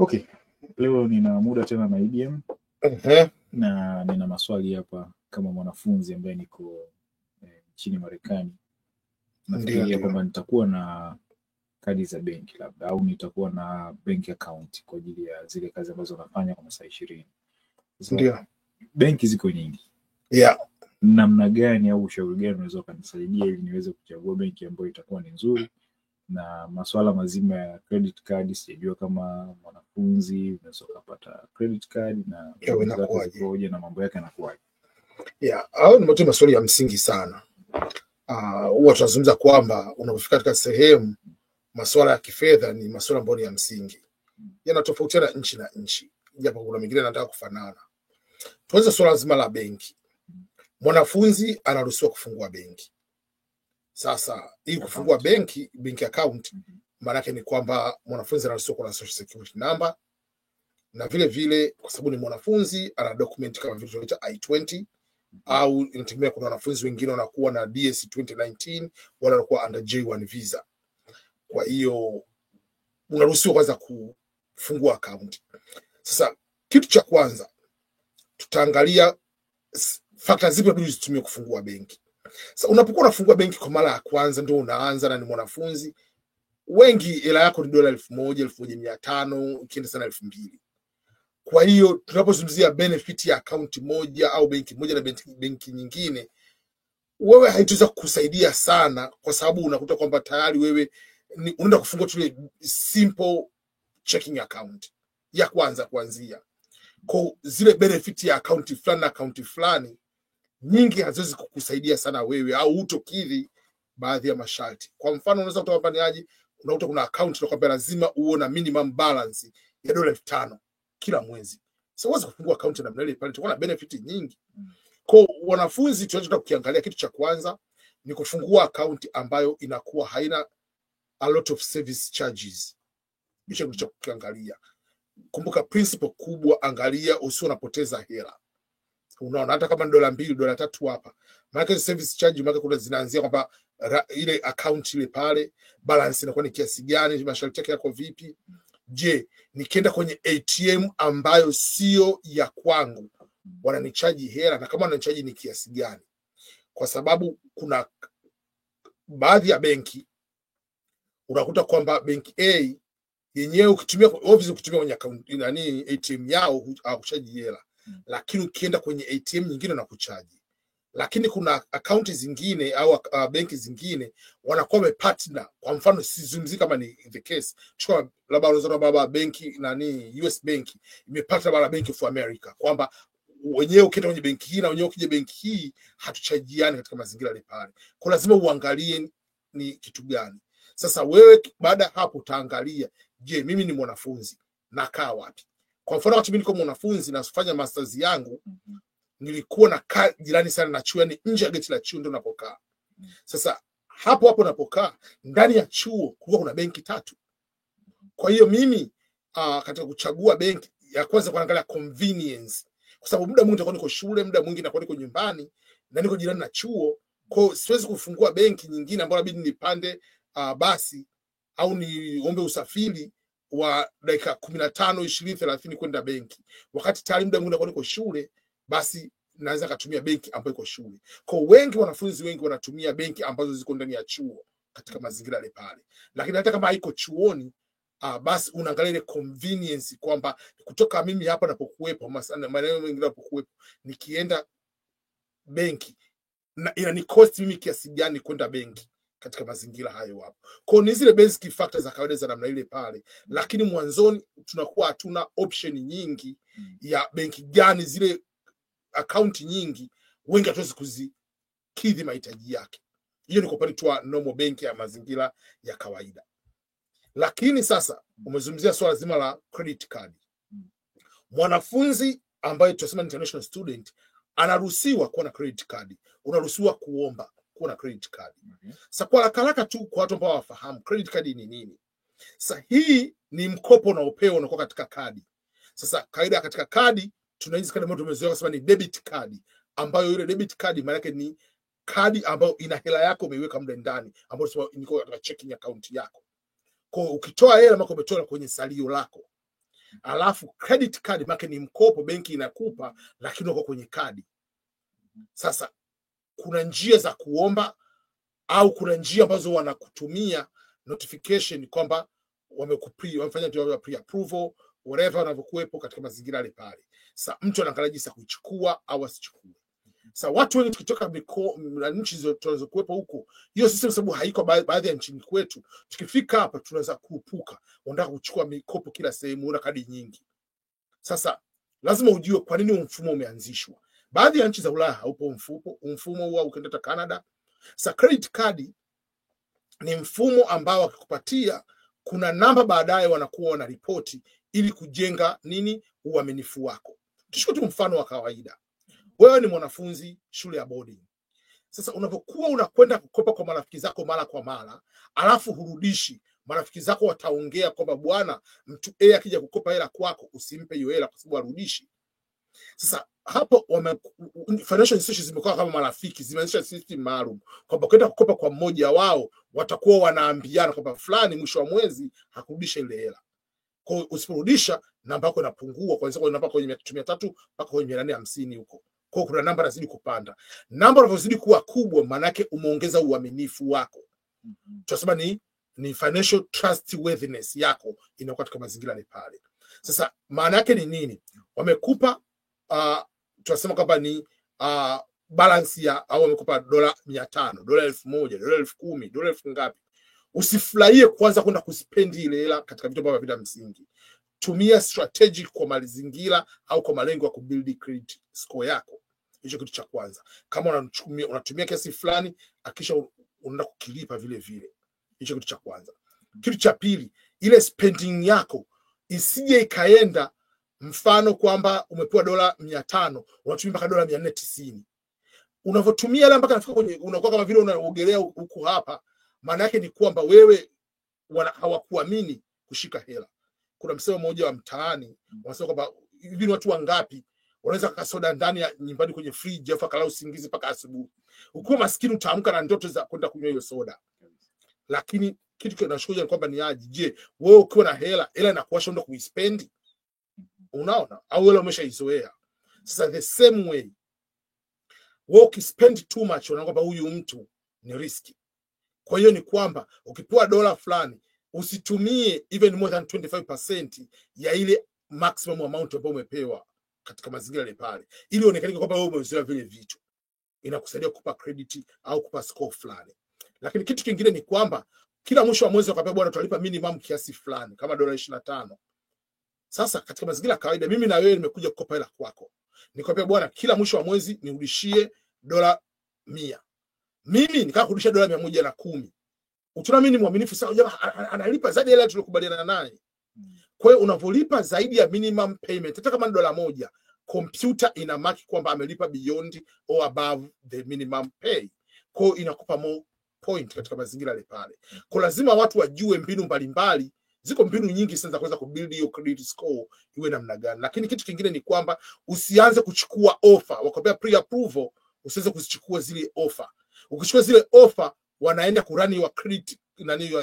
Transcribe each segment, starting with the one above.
Okay. Leo nina muda tena na IBM. Na nina maswali hapa kama mwanafunzi ambaye niko nchini Marekani. Nafikiria kwamba nitakuwa na kadi za benki labda, au nitakuwa na bank account kwa ajili ya zile kazi ambazo nafanya kwa masaa 20. Ndio. Benki ziko nyingi. Yeah. Namna gani au ushauri gani unaweza kunisaidia ili niweze kuchagua benki ambayo itakuwa ni nzuri? Na masuala mazima ya credit card sijajua kama mwanafunzi unaweza kupata credit card na inakuwaje na mambo yake yanakuwaje. Yeah, au ni maswali ya msingi sana. Huwa tunazungumza kwamba unapofika katika sehemu masuala ya kifedha ni masuala ambayo ni ya msingi. Yanatofautiana nchi na nchi, japo kuna mengine yanataka kufanana. Tuanze swala zima la benki. Mwanafunzi anaruhusiwa kufungua benki. Sasa ili kufungua bank account, maana yake ni kwamba mwanafunzi anaruhusiwa kuwa na social security number, na vile vile kwa sababu ni mwanafunzi ana document kama vile tunaita I-20, au inategemea, kuna wanafunzi wengine wanakuwa na DS 2019 wala wanakuwa under J1 visa. Kwa hiyo unaruhusiwa kwanza kufungua account. Sasa kitu cha kwanza tutaangalia factors zipi ndio zitumie kufungua benki. Sasa unapokuwa unafungua benki kwa mara ya kwanza, ndio unaanza na ni mwanafunzi, wengi hela yako ni dola 1000, 1500, ukienda sana 2000. Kwa hiyo tunapozungumzia benefit ya account moja au benki moja na benki nyingine, wewe haitaweza kukusaidia sana, kwa sababu unakuta kwamba tayari wewe unaenda kufungua tu simple checking account ya kwanza kuanzia. Kwa zile benefit ya account fulani na account fulani nyingi haziwezi kukusaidia sana wewe, au utokidhi baadhi ya masharti. Kwa mfano, unaweza kutoa paniaji, unakuta kuna account inakwambia lazima uwe na minimum balance ya dola 5000 kila mwezi. Sasa uweze kufungua account na mnale pale, tutakuwa na benefit nyingi. Kwa wanafunzi tunachotaka kukiangalia, kitu cha kwanza ni kufungua account ambayo inakuwa haina a lot of service charges. Hicho ndicho kukiangalia. Kumbuka principle kubwa, angalia usio unapoteza hela. Unaona, hata kama ni dola 2, dola 3 hapa, maana service charge maana kuna zinaanzia kwamba ile account ile pale balance inakuwa ni kiasi gani, masharti yake yako vipi. Je, nikienda kwenye ATM ambayo sio ya kwangu wananichaji hela, na kama wananichaji ni kiasi gani? Kwa sababu kuna baadhi ya benki unakuta kwamba benki A yenyewe ukitumia obviously ukitumia kwenye account nani ATM yao hakuchaji hela, lakini ukienda kwenye ATM nyingine na kuchaji. Lakini kuna akaunti zingine au benki zingine wanakuwa wamepartner. Kwa mfano, sizungumzi kama ni the case, chukua labda unaweza baba benki nani US benki imepartner na Bank of America, kwamba wenyewe ukienda kwenye benki hii na wenyewe ukija benki hii hatuchajiani katika mazingira yale pale. Kwa lazima uangalie ni kitu gani. Sasa wewe baada hapo utaangalia, je, mimi ni mwanafunzi nakaa wapi? Kwa mfano, wakati mimi niko mwanafunzi nafanya masters yangu, nilikuwa na jirani sana na chuo, yani nje ya geti la chuo ndio napokaa. Sasa hapo napokaa ndani ya chuo kulikuwa kuna benki 3. Kwa hiyo mimi katika kuchagua benki ya kwanza kuangalia convenience, kwa sababu muda mwingi nitakuwa niko shule, muda mwingi nitakuwa niko nyumbani na niko jirani na chuo. Kwa hiyo siwezi kufungua benki nyingine ambayo inabidi nipande basi au niombe usafiri wa dakika 15, 20, 30 kwenda benki, wakati tayari muda mwingi nitakuwa niko shule, basi naweza kutumia benki ambayo iko shule. Kwa wengi, wanafunzi wengi wanatumia benki ambazo ziko ndani ya chuo katika mazingira yale pale. Lakini hata kama haiko chuoni, basi unaangalia ile convenience, kwamba kutoka mimi hapa napokuepo maeneo mengine napokuepo, nikienda benki na ina cost mimi kiasi gani kwenda benki katika mazingira hayo hapo. Kwa ni zile basic factors za kawaida za namna ile pale. Lakini mwanzoni tunakuwa hatuna option nyingi ya benki gani, zile account nyingi wengi hatuwezi kuzikidhi mahitaji yake. Hiyo ni kwa upande wa normal bank ya mazingira ya kawaida. Lakini sasa umezungumzia swala zima la credit card. Mwanafunzi ambaye tunasema international student anaruhusiwa kuwa na credit card. Unaruhusiwa kuomba kuwa na credit card. Sasa kwa haraka tu, kwa watu ambao wafahamu credit card ni nini. Sasa hii ni mkopo unaopewa unakuwa katika kadi. Sasa kaida katika kadi tuna hizi kadi ambazo tumezoea kusema ni debit card, ambayo ile debit card maana yake ni kadi ambayo ina hela yako umeiweka mle ndani, ambayo iko katika checking account yako. Kwa ukitoa hela mako umetoa kwenye salio lako. Alafu credit card maana ni mkopo benki inakupa, lakini uko kwenye kadi. Sasa kuna njia za kuomba au kuna njia ambazo wanakutumia notification kwamba wamefanya pre approval whatever wanavyokuepo katika mazingira yale pale. Sasa mtu anaangalia jinsi ya kuchukua au asichukue. Sasa watu wengi tukitoka nchi tunazokuepo huko, hiyo system sababu haiko baadhi ya nchini kwetu, tukifika hapa tunaweza kuupuka, unataka kuchukua mikopo kila sehemu, una kadi nyingi. Sasa lazima ujue kwa nini mfumo umeanzishwa. Baadhi ya nchi za Ulaya haupo mfumo huo, ukienda Canada. Sasa credit card ni mfumo ambao akikupatia kuna namba baadaye wanakuwa wana ripoti ili kujenga nini uaminifu wako. Tuchukue tu mfano wa kawaida. Wewe ni mwanafunzi shule ya boarding. Sasa unapokuwa unakwenda kukopa kwa marafiki zako mara kwa mara, alafu hurudishi, marafiki zako wataongea kwamba bwana, mtu A akija kukopa hela kwako usimpe hiyo hela kwa sababu arudishi. Sasa hapo financial institutions zimekuwa kama marafiki, zimeanzisha system maalum kwamba kwenda kukopa kwa mmoja wao watakuwa wanaambiana kwamba fulani mwisho wa mwezi hakurudisha ile hela. Kwa hiyo usiporudisha namba yako inapungua kuanzia kwa namba kwenye 300 mpaka kwenye 450 huko. Kwa hiyo kuna namba inazidi kupanda. Namba inazidi kuwa kubwa maana yake umeongeza uaminifu wako. Tunasema ni financial trustworthiness yako inakuwa katika mazingira ni pale. Sasa maana yake ni nini? Wamekupa tunasema kwamba ni balance ya au wamekupa $500, $1000, $10,000, $10,000 ngapi. Usifurahie kwanza kwenda kuspendi ile hela katika vitu ambavyo vina msingi. Tumia strategic kwa mazingira au kwa malengo ya kubuild credit score yako. Hicho kitu cha kwanza. Kama unatumia kiasi fulani, akisha unaenda kukilipa vile vile. Hicho kitu cha kwanza. Kitu cha pili, ile spending yako isije ikaenda mfano kwamba umepewa $500, unatumia mpaka $490. Unavotumia ile mpaka nafika kwenye unakuwa kama vile unaogelea huko hapa, maana yake ni kwamba wewe hawakuamini kushika hela. Kuna msemo mmoja wa mtaani wanasema kwamba hivi watu wangapi wanaweza kasoda ndani ya nyumbani kwenye fridge afa kala usingizi mpaka asubuhi. Ukiwa maskini utaamka na ndoto za kwenda kunywa hiyo soda. Lakini kitu kinachoshuhudia ni kwamba ni aje, je, wewe ukiwa na hela inakuwasha ndo kuispendi? Unaona? Au wewe umeshaizoea. Sasa the same way wewe ukispend too much unaona kwamba huyu mtu ni risky. Kwa hiyo ni kwamba ukipewa dola fulani usitumie even more than 25% ya ile maximum amount ambayo umepewa katika mazingira ile pale, ili uonekane kwamba wewe umezoea vile vitu. Inakusaidia kukupa credit au kukupa score fulani. Lakini kitu kingine ni kwamba kila mwisho wa mwezi wakapewa bwana tutalipa minimum kiasi fulani kama $25. Sasa katika mazingira kawaida mimi na wewe nimekuja kukopa hela kwako. Nikwambia bwana kila mwisho wa mwezi nirudishie $100. Mimi nikaa kurudisha $110. Utaona mimi ni mwaminifu sana, jamaa analipa zaidi ya ile tuliyokubaliana naye. Kwa hiyo unapolipa zaidi ya minimum payment hata kama ni $1, computer ina mark kwamba amelipa beyond or above the minimum pay. Kwa hiyo inakupa more point katika mazingira yale pale. Kwa lazima watu wajue mbinu mbalimbali. Ziko mbinu nyingi sana za kuweza kubuild hiyo credit score iwe namna gani. Lakini kitu kingine ni kwamba usianze kuchukua offer. Wakwambia pre approval, usianze kuzichukua zile offer. Ukichukua zile offer wanaenda kurani wa credit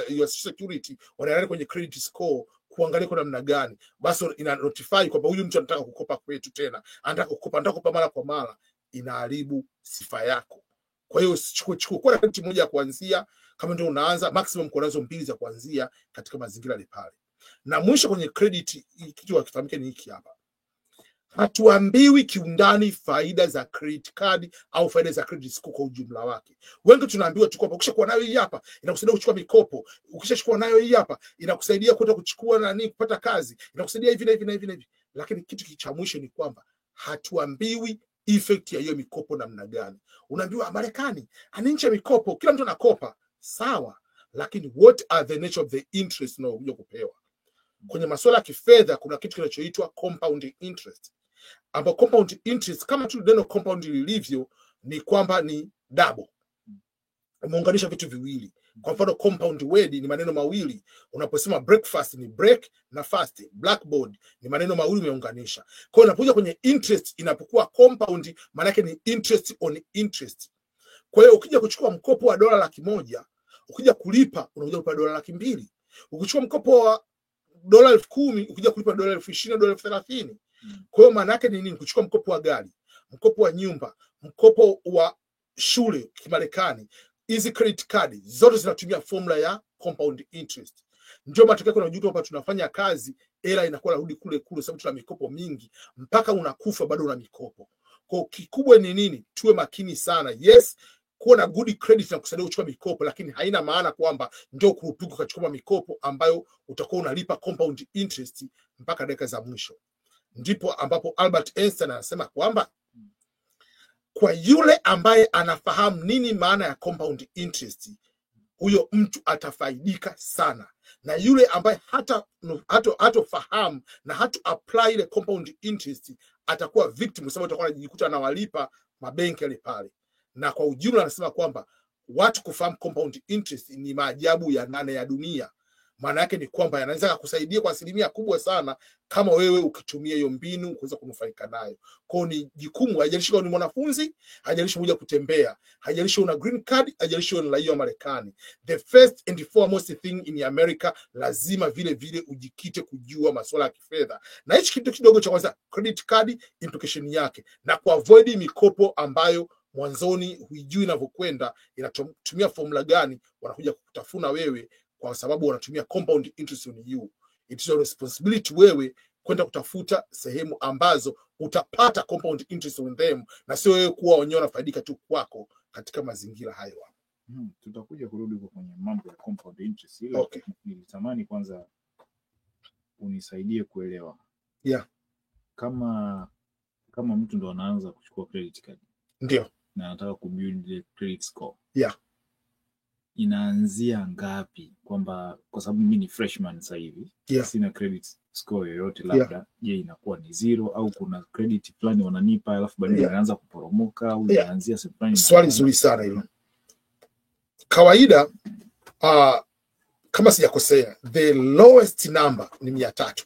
your security, wanaenda kwenye credit score kuangalia kwa namna gani. Basi ina notify kwamba huyu mtu anataka kukopa kwetu tena, anataka kukopa mara kwa mara, inaharibu sifa yako. Kwa hiyo chukua credit moja ya kuanzia, kama ndio unaanza maximum kwa nazo 2 za kuanzia katika mazingira ile pale. Na mwisho kwenye credit kitu wakifahamike ni hiki hapa. Hatuambiwi kiundani faida za credit card au faida za credit score kwa ujumla wake. Wengi tunaambiwa tu kwamba ukishakuwa nayo hii hapa inakusaidia kuchukua mikopo, ukishachukua nayo hii hapa inakusaidia kwenda kuchukua kupata kazi, inakusaidia hivi na hivi na hivi na hivi. Lakini kitu cha mwisho ni kwamba hatuambiwi effect ya hiyo mikopo namna gani. Unaambiwa Marekani anaincha mikopo, kila mtu anakopa, sawa, lakini what are the nature of the interest unayokuja kupewa? Kwenye masuala ya kifedha kuna kitu kinachoitwa compound interest. Ambapo compound interest kama tu neno compound lilivyo ni kwamba ni double. Umeunganisha vitu viwili. Kwa mfano compound word ni maneno mawili. Unaposema breakfast ni break na fast. Blackboard ni maneno mawili umeunganisha. Kwa hiyo unapokuja kwenye interest inapokuwa compound maana yake ni interest on interest. Kwa hiyo ukija kuchukua mkopo wa $100,000, ukija kulipa unakuja kulipa $200,000. Ukichukua mkopo wa dola 10,000 ukija kulipa dola 20,000 dola 30,000. Kwa hiyo maana yake ni nini? Kuchukua mkopo wa gari, mkopo wa nyumba, mkopo wa shule Kimarekani, hizi credit card zote zinatumia formula ya compound interest. Ndio matokeo kuna ujuto hapa, tunafanya kazi hela inakuwa narudi kule kule, sababu tuna mikopo mingi mpaka unakufa bado una mikopo. Kwa kikubwa ni nini? Tuwe makini sana. Yes, kuwa na good credit na kusaidia kuchukua mikopo, lakini haina maana kwamba ndio kurupuka kuchukua mikopo ambayo utakuwa unalipa compound interest mpaka dakika za mwisho. Ndipo ambapo Albert Einstein anasema kwamba kwa yule ambaye anafahamu nini maana ya compound interest, huyo mtu atafaidika sana, na yule ambaye hatofahamu na hatu apply ile compound interest atakuwa victim, kwa sababu atakuwa anajikuta anawalipa mabenki yale pale. Na kwa ujumla anasema kwamba watu kufahamu compound interest ni maajabu ya 8 ya dunia. Maana yake ni kwamba yanaweza kukusaidia kwa asilimia kubwa sana kama wewe ukitumia hiyo mbinu kuweza kunufaika nayo. Kwa ni jukumu, haijalishi kama ni mwanafunzi, haijalishi unakuja kutembea, haijalishi una green card, haijalishi una raia wa Marekani. The first and foremost thing in America, lazima vile vile ujikite kujua masuala ya kifedha. Na hichi kitu kidogo cha kwanza, credit card implication yake, na kuavoid mikopo ambayo mwanzoni huijui inavyokwenda, inatumia formula gani, wanakuja kukutafuna wewe kwa sababu wanatumia compound interest on you. It is your responsibility wewe kwenda kutafuta sehemu ambazo utapata compound interest on them, na sio wewe kuwa wenyewe unafaidika tu kwako katika mazingira hayo. Tutakuja kurudi kwenye mambo ya compound interest. Okay. Nilitamani kwanza unisaidie kuelewa. Yeah. Kama mtu ndo anaanza kuchukua credit card. Ndio. Na anataka kubuild credit score. Yeah. Inaanzia ngapi? Kwamba kwa sababu mimi ni freshman sasa hivi, sina credit score yoyote, labda je, inakuwa ni 0 au kuna credit fulani wananipa alafu baadaye inaanza kuporomoka au inaanzia fulani? Swali nzuri sana hilo. Kawaida kama sijakosea, the lowest number ni 300.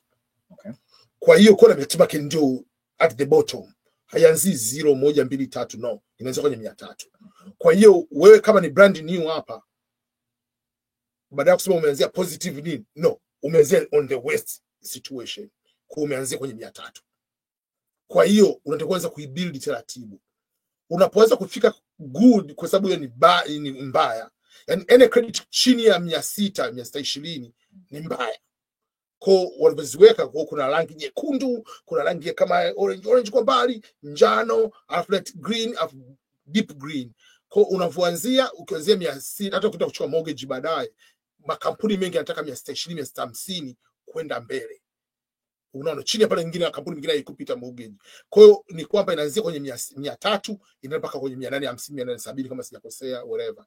Okay. Kwa hiyo kuna mtiba ndio at the bottom. Haianzi 0 1 2 3, no, inaanza kwenye 300. Kwa hiyo wewe kama ni brand new hapa, baada ya kusema umeanzia positive nini, no, umeanzia on the worst situation, kwa umeanzia kwenye 300. Kwa hiyo unataka kuanza kuibuild taratibu. Unapoweza kufika good, kwa sababu ni mbaya, yani any credit chini ya 600 620 ni mbaya. Kwa walivyoziweka, kwa kuna rangi nyekundu, kuna rangi kama orange kwa mbali, njano, aflet green, deep green. Kwa unavyoanzia, ukianzia 600, hata ukitaka kuchukua mortgage baadaye, makampuni mengi yanataka 620 650 kwenda mbele. Unaona chini pale nyingine kampuni nyingine haikupita mortgage. Kwa hiyo ni kwamba inaanzia kwenye 300 inaenda mpaka kwenye 850 870 kama sijakosea, whatever.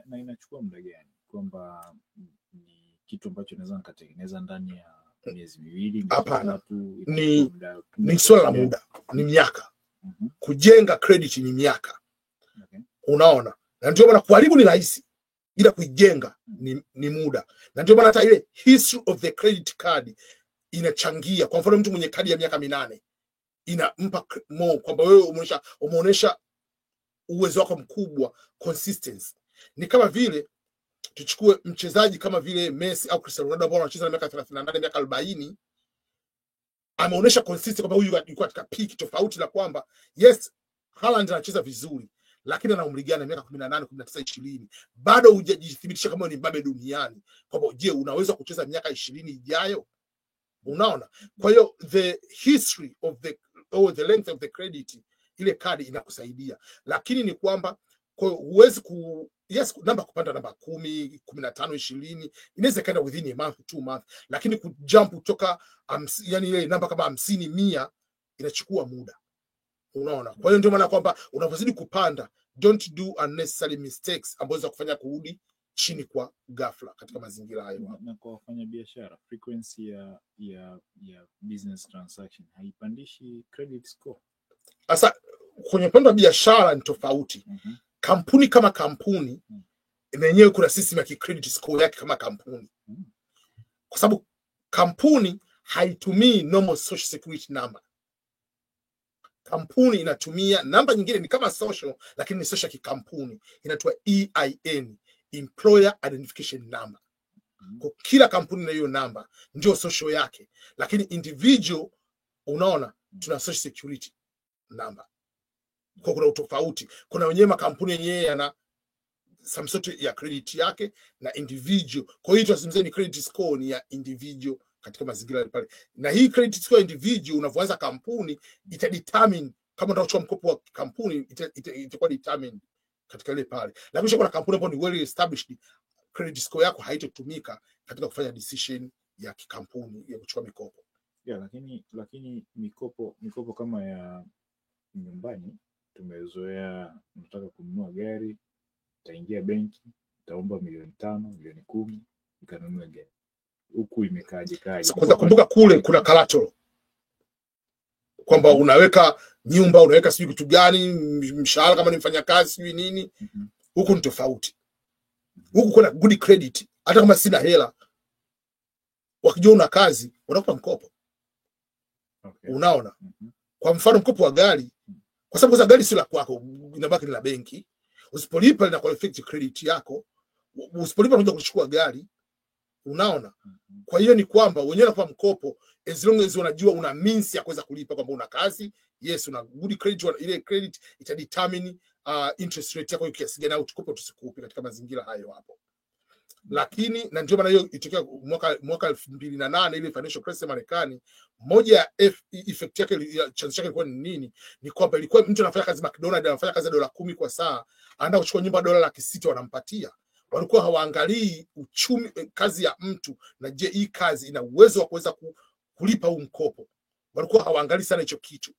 Na inachukua muda gani? Kwamba ni kitu ambacho naweza nikatengeneza ndani ya miezi 2? Hapana, ni swala la muda, ni miaka. Kujenga credit ni miaka. Okay. Unaona? Na ndio maana kuharibu ni rahisi, ila kuijenga ni muda. Na ndio maana hata ile history of the credit card inachangia. Kwa mfano mtu mwenye kadi ya miaka 8 inampa more, kwamba wewe umeonyesha uwezo wako mkubwa, consistency. Ni kama vile tuchukue mchezaji kama vile Messi au Cristiano Ronaldo ambao wanacheza na miaka 38 miaka 40, ameonyesha consistency kwamba huyu yuko katika peak, tofauti na kwamba yes Haaland anacheza vizuri, lakini ana umri gani? Miaka 18 19 20, bado hujajithibitisha kama ni mbabe duniani, kwamba je unaweza kucheza miaka 20 ijayo? Unaona? Kwa hiyo the history of the length of the credit, ile kadi inakusaidia, lakini ni kwamba kwa huwezi yes namba kupanda namba 10 15 20 inaweza kaenda within a month 2 months, lakini kujump kutoka yani ile namba kama 50 100 inachukua muda. Unaona? Kwa hiyo ndio maana kwamba unapozidi kupanda, don't do unnecessary mistakes ambazo za kufanya kurudi chini kwa ghafla katika mazingira hayo. Na kwa wafanya biashara, frequency ya business transaction haipandishi credit score. Sasa kwenye upande wa biashara ni tofauti. Kampuni kama kampuni yenyewe kuna system ya credit score yake kama kampuni. Kwa sababu kampuni haitumii normal social security number. Kampuni inatumia namba nyingine, ni kama social lakini ni social kikampuni, inaitwa EIN, employer identification number. Kwa kila kampuni na hiyo namba ndio social yake, lakini individual unaona tuna social security number. Kwa kuna utofauti. Kuna wenyewe makampuni yenyewe yana some sort ya credit yake na individual. Kwa hiyo tunazungumzia ni credit score ni ya individual katika mazingira pale. Na hii credit score individual unavyoanza kampuni itadetermine kama unataka kuchukua mkopo wa kampuni itakuwa determined katika ile pale. Lakini kuna kampuni ambayo ni well established, credit score yako haitatumika katika kufanya decision ya kikampuni ya kuchukua mikopo. Yeah, lakini mikopo kama ya nyumbani tumezoea, unataka kununua gari, utaingia benki, utaomba milioni 5, milioni 10, ukanunua gari. Huku imekaaje kaje? Kwanza kumbuka kule kuna collateral. Kwamba unaweka nyumba, unaweka sijui kitu gani, mshahara kama ni mfanyakazi sijui nini. Huku ni tofauti. Huku kuna good credit. Hata kama sina hela, wakijua una kazi, wanakupa mkopo. Okay. Unaona? Kwa mfano mkopo wa gari, kwa sababu za gari si la kwako, inabaki ni la benki. Usipolipa lina affect credit yako. Usipolipa unakuja kuchukua gari. Unaona? Kwa hiyo ni kwamba wenyewe wanakupa mkopo as long as unajua una means ya kuweza kulipa, kwamba una kazi, yes una good credit, ile credit ita determine interest rate yako kiasi gani au tukopo tusikupe katika mazingira hayo hapo. Lakini na ndio maana hiyo itokea mwaka 2008 ile financial crisis ya Marekani, moja ya effect yake chanzo chake ilikuwa ni nini? Ni kwamba ilikuwa mtu anafanya kazi McDonald's, anafanya kazi $10 kwa saa, anaenda kuchukua nyumba $600 wanampatia. Walikuwa hawaangalii uchumi kazi ya mtu na je hii kazi ina uwezo wa kuweza kulipa huu mkopo. Walikuwa hawaangalii sana hicho kitu.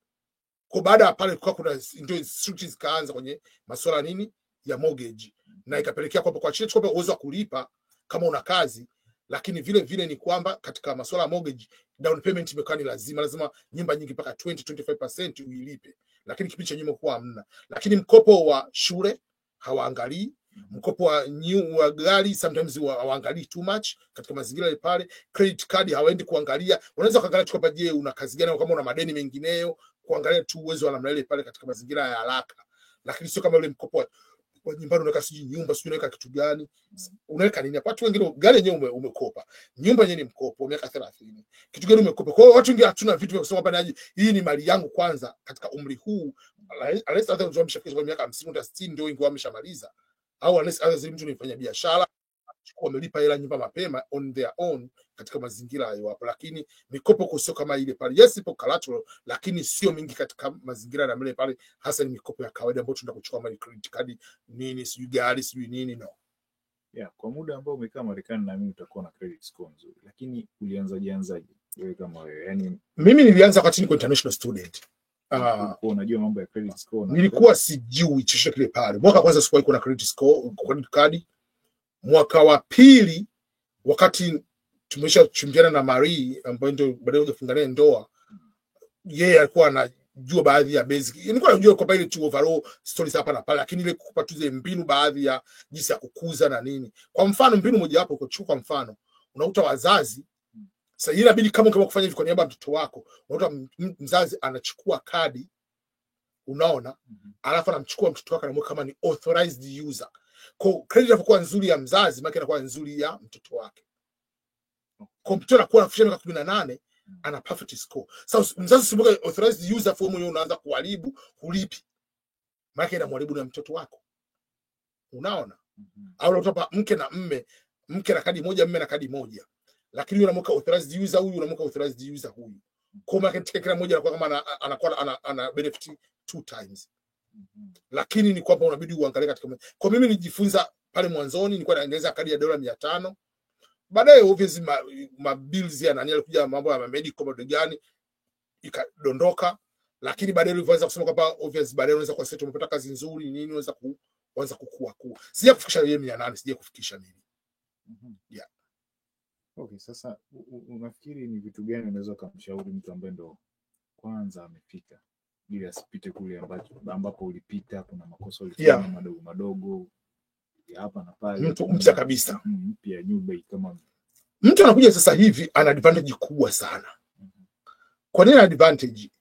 Kwa baada ya pale kulikuwa kuna ndio structures kaanza kwenye masuala nini ya mortgage, na ikapelekea kwa chini kwamba uwezo wa kulipa kama una kazi, lakini vile vile ni kwamba katika masuala ya mortgage down payment imekuwa ni lazima nyumba nyingi mpaka 20-25% uilipe, lakini kipindi cha nyuma kwa hamna. Lakini mkopo wa shule hawaangalii, mkopo wa gari sometimes hawaangalii too much katika mazingira ya pale. Credit card hawaendi kuangalia, unaweza kuangalia tu kwamba je una kazi gani au kama una madeni mengineyo, kuangalia tu uwezo wa namna ile pale katika mazingira ya haraka. Lakini sio kama ule mkopo wa nyumbani unaweka siji nyumba sio unaweka kitu gani, unaweka nini. Watu wengine gari yenyewe umekopa, nyumba yenyewe ni mkopo miaka 30, kitu gani umekopa. Kwa hiyo watu wengine hatuna vitu vya kusema hapa naje hii ni mali yangu kwanza katika umri huu, unless hata mtu ameshafikisha miaka 50 hata 60 ndio ingo ameshamaliza, au unless hata mtu anafanya biashara wamelipa hela nyumba mapema on their own katika mazingira hayo hapo. Lakini mikopo sio kama ile pale, yes ipo collateral, lakini sio mingi katika mazingira ya mle pale, hasa ni mikopo ya kawaida ambayo tunataka kuchukua mali credit card nini sijui gari sijui nini. No, yeah, kwa muda ambao umekaa Marekani na mimi utakuwa na credit score nzuri. Lakini ulianzaje wewe kama wewe? Yani mimi nilianza wakati niko international student. Unajua mambo ya credit score? Nilikuwa sijui chochote kile pale. Mwaka kwanza sikuwa iko na credit score, credit card. Mwaka wa pili wakati tumeshachumbiana na Marie ambaye ndio baadaye kufungana ndoa, yeye alikuwa anajua baadhi ya basic. Nilikuwa najua kwa ile tu overall stories hapa na pale, lakini ile kukupa tu zile mbinu baadhi ya jinsi ya kukuza na nini. Kwa mfano mbinu moja hapo kwa mfano unakuta wazazi sasa inabidi kama kufanya hivi kwa niaba ya mtoto wako, unakuta mzazi anachukua kadi, unaona, alafu anamchukua mtoto wake anamweka kama ni authorized user. Kwa credit inapokuwa nzuri ya mzazi, maana inakuwa nzuri ya mtoto wake. Kwa mtoto anakuwa anafikisha miaka 18 ana perfect score. Sasa mzazi simboga authorized user form hiyo unaanza kuharibu kulipi, maana inamharibu na mtoto wako, unaona. Au unatopa mke na mme, mke na kadi moja, mme na kadi moja, lakini yule unamweka authorized user huyu, unamweka authorized user huyu. Kwa maana katika kila mmoja anakuwa kama anakuwa ana benefit 2 times. Lakini ni kwamba unabidi uangalie katika. Kwa mimi nijifunza pale mwanzoni nilikuwa naongeza kadi ya $500. Baadaye obviously ma bills ya nani alikuja mambo ya medical mode gani ikadondoka, lakini baadaye nilianza kusema kwamba obviously baadaye unaweza kwa sasa umepata kazi nzuri nini unaweza kuanza kukua. Sija kufikisha yeye 800, sija kufikisha mimi. Yeah. Okay, sasa unafikiri ni vitu gani unaweza kumshauri mtu ambaye ndo kwanza amefika ili asipite kule ambapo ulipita, kuna makosa ulifanya madogo ya hapa na pale? Mtu mpya kabisa, mpya new bay, kama mtu anakuja sasa hivi ana advantage kubwa sana. Kwa nini advantage?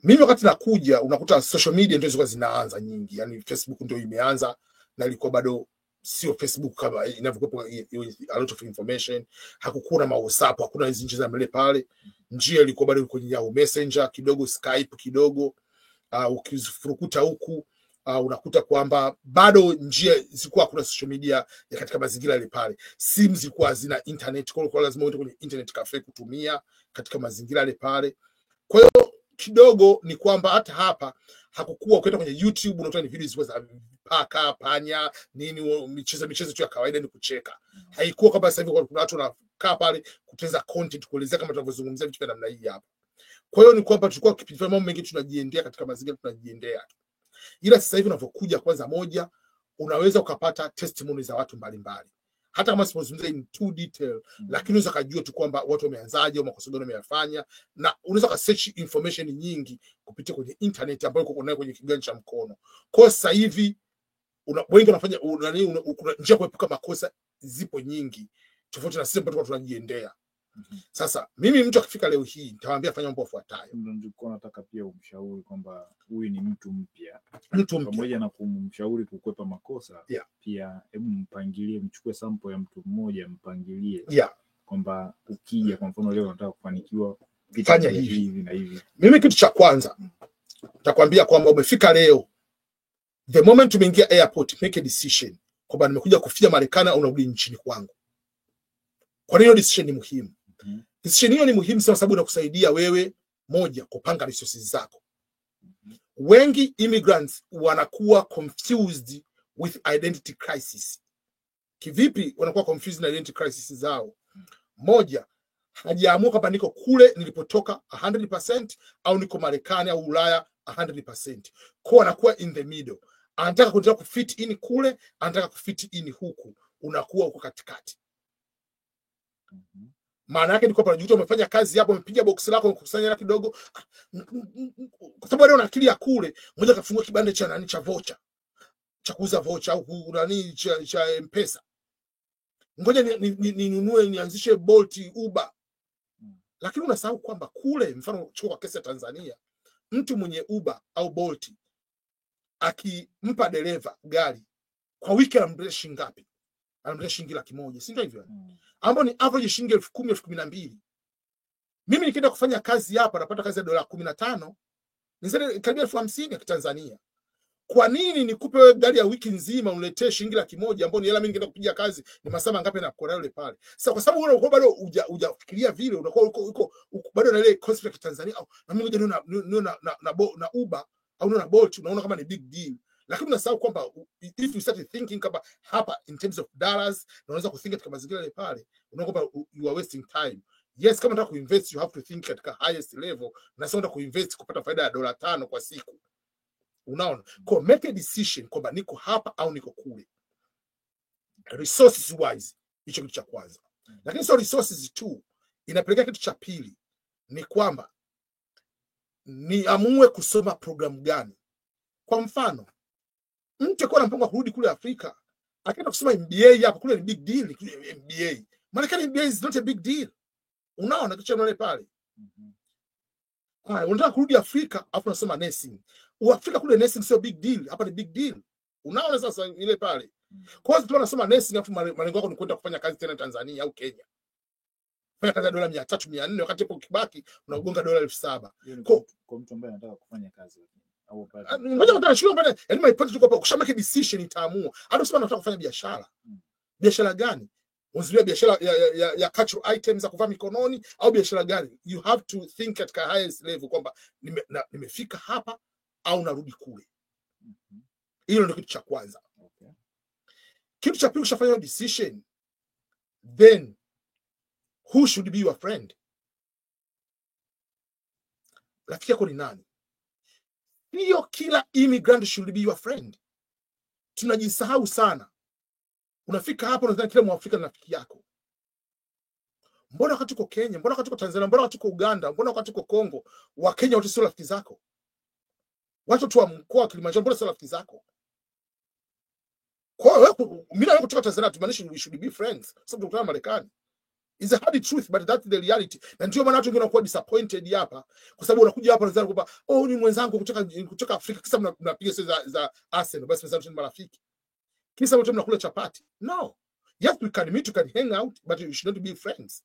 Mimi wakati nakuja unakuta social media ndio zilikuwa zinaanza nyingi, yani Facebook ndio imeanza na ilikuwa bado sio Facebook kama inavyokuwa a lot of information. Hakukuwa na WhatsApp, hakuna hizo njia za mbele pale. Njia ilikuwa bado kwenye Yahoo Messenger kidogo, Skype kidogo. Ukifurukuta huku unakuta kwamba bado njia zilikuwa kuna social media ya katika mazingira yale pale. Simu zilikuwa hazina internet, kwa hiyo lazima uende kwenye internet cafe kutumia katika mazingira yale pale. Kwa hiyo kidogo ni kwamba hata hapa hakukuwa ukienda kwenye YouTube unakuta ni video zilikuwa za paka, panya, nini, michezo tu ya kawaida ni kucheka. Haikuwa kama sasa hivi kuna watu wanakaa pale kutengeneza content kuelezea kama tunavyozungumzia vitu vya namna hii hapa. Kwa hiyo ni kwamba tulikuwa kipindi mambo mengi tunajiendea katika mazingira tunajiendea. Ila sasa hivi unavyokuja, kwanza moja, unaweza ukapata testimony za watu mbalimbali. Hata kama sipozungumzia in too detail, lakini unaweza kujua tu kwamba watu wameanzaje au makosa gani wameyafanya, na unaweza ka search information nyingi kupitia kwenye internet ambayo uko nayo kwenye kiganja cha mkono. Kwa sasa hivi wengi wanafanya njia kuepuka makosa zipo nyingi tofauti na sisi ambao tunajiendea. Sasa mimi mtu akifika leo hii nitawaambia fanya mambo yafuatayo. Ndio nataka pia umshauri kwamba huyu ni mtu mpya. Pamoja na kumshauri kukwepa makosa, pia hebu mpangilie, mchukue sample ya mtu mmoja mpangilie. Kwamba ukija kwa mfano leo unataka kufanikiwa fanya hivi na hivi. Mimi kitu cha kwanza nitakwambia kwamba umefika leo, the moment umeingia airport, make a decision kwamba nimekuja kufia Marekani au narudi nchini kwangu. Kwa hiyo decision ni muhimu. Decision hiyo ni muhimu kwa sababu inakusaidia wewe, moja, kupanga resources zako. Wengi immigrants wanakuwa confused with identity crisis. Kivipi wanakuwa confused na identity crisis zao? Moja, hajaamua kwamba niko kule nilipotoka 100% au niko Marekani au Ulaya 100%. Kwa anakuwa in the middle. Anataka kuendelea kufit in kule, anataka kufit in huku. Unakuwa uko katikati. Maana yake ni kwamba unajikuta umefanya kazi hapo, umepiga box lako, umekusanya hela kidogo, kwa sababu leo na akili ya kule, mmoja kafungua kibanda cha nani cha voucher, cha kuuza voucher au nani cha M-Pesa. Ngoja ninunue nianzishe Bolt, Uber. Lakini unasahau kwamba kule, mfano chukua kwa kesi ya Tanzania, mtu mwenye Uber au Bolt akimpa dereva gari kwa wiki anamlipa shilingi ngapi? Anamlipa shilingi 100,000, si ndio hivyo? Ambao ni average shilingi 10,000, 12,000. Mimi nikienda kufanya kazi hapa napata kazi ya $15, ni zaidi karibia 50,000 ya Tanzania. Kwa nini nikupe wewe gari ya wiki nzima uniletee shilingi 100,000 ambao ni hela mimi ningeenda kupiga kazi ni masaa ngapi na kukora yule pale? Sasa kwa sababu wewe uko bado hujafikiria vile, unakuwa uko bado na ile concept ya Tanzania au na mimi ngoja na Uber au na Bolt, unaona kama ni big deal. Lakini unasahau kwamba if you start thinking kama hapa in terms of dollars, na unaweza kuthink katika mazingira yale pale, unaona kwamba you are wasting time. Yes, kama unataka kuinvest you have to think katika highest level, na sio unataka kuinvest kupata faida ya $5 kwa siku. Unaona? Kwa make a decision kwamba niko hapa au niko kule. Resources wise, hicho kitu cha kwanza. Lakini sio resources tu, inapelekea kitu cha pili ni kwamba niamue kusoma program gani. Kwa mfano, mtu kwa mpango kurudi kule Afrika, akaenda kusoma MBA hapa kule ni big deal. MBA Marekani, MBA is not a big deal. Unaona kitu cha pale. Unataka kurudi Afrika afu unasoma nursing. Afrika kule nursing sio big deal, hapa ni big deal. Unaona sasa ile pale. Kwa hiyo tunasoma nursing afu malengo yako ni kwenda kufanya kazi tena Tanzania au Kenya. Fanya kazi ya $300, $400, wakati hapo kibaki unagonga $7,000. Kwa mtu ambaye anataka kufanya kazi au pale. Ngoja utashukuru pale. Yaani my point tu kwamba ukishamake decision itaamua. Hata usema unataka kufanya biashara. Biashara gani? Unazua biashara ya cultural items za kuvaa mikononi au biashara gani? You have to think at the highest level kwamba nimefika hapa au narudi kule. Hilo ndio kitu cha kwanza. Kitu cha pili, ukishafanya decision, then who should be your friend? Rafiki yako ni nani? Hiyo kila immigrant should be your friend. Tunajisahau sana. Unafika hapo unadhani kila Mwafrika ni rafiki yako. Mbona wakati uko Kenya, mbona wakati uko Tanzania, mbona wakati uko Uganda, mbona wakati uko Kongo, wa Kenya wote sio rafiki zako? Watu wa mkoa wa Kilimanjaro mbona sio rafiki zako? Kwa hiyo mimi na kutoka Tanzania tumaanisha we should be friends. Sasa tunataka Marekani. It's a hard truth but that's the reality. Na ndio maana watu wengine wanakuwa disappointed hapa kwa sababu unakuja hapa unadhani kwamba ni mwenzangu kutoka Afrika kisa mnapiga sasa za Arsenal basi mnasema ni marafiki. kisa wote mnakula chapati. No, yes, we can meet, we can hang out, but you should not be friends.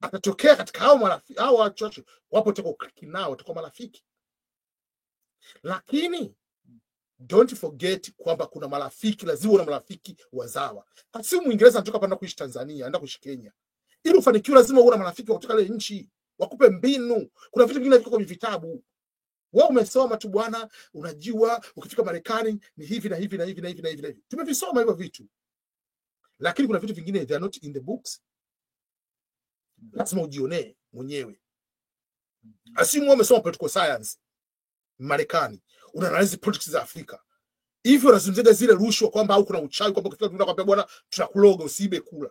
Atatokea katika hao marafiki, hao wachache wapo toko nao toko marafiki, lakini don't forget kwamba kuna marafiki, lazima una marafiki wazawa. Si Muingereza anatoka panda kuishi Tanzania, anaenda kuishi Kenya. Ili ufanikiwe lazima uwe na marafiki wa kutoka ile nchi, wakupe mbinu. Kuna vitu vingine viko kwenye vitabu. Wewe umesoma tu bwana, unajua ukifika Marekani ni hivi na hivi na hivi na hivi na hivi. Tumevisoma hivyo vitu. Lakini kuna vitu vingine they are not in the books. Lazima ujione mwenyewe. Asimu umesoma political science Marekani, unaanalizi politics za Afrika. Hivyo unazungumzia zile rushwa kwamba au kuna uchawi kwamba ukifika tunakwambia bwana tunakuloga usiibe kula.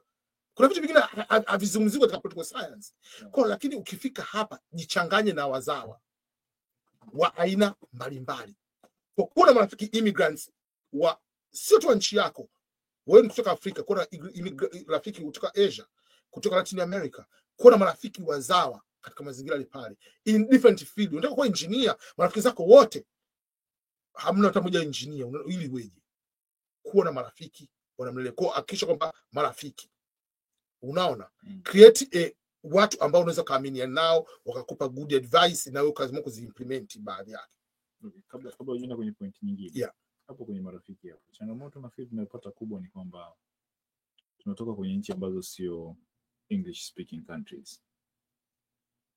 Kuna vitu vingine havizungumziwi katika political science. Kwa lakini ukifika hapa jichanganye na wazawa wa aina mbalimbali. Kwa kuna marafiki immigrants wa sio tu nchi yako. Wewe kutoka Afrika, kuna rafiki kutoka Asia, kutoka Latin America, kuna marafiki wazawa katika mazingira ile pale in different field. Unataka kuwa engineer, marafiki zako wote hamna hata mmoja engineer, ili weje kuwa na marafiki wanamlele. Kwa hakikisha kwamba marafiki unaona create watu ambao unaweza kaamini nao wakakupa good advice na wewe ukazima kuziimplement baadhi yake. Kabla uende kwenye point nyingine. Hapo kwenye marafiki hapo, changamoto na field tunayopata kubwa ni kwamba tunatoka kwenye nchi ambazo sio English speaking countries.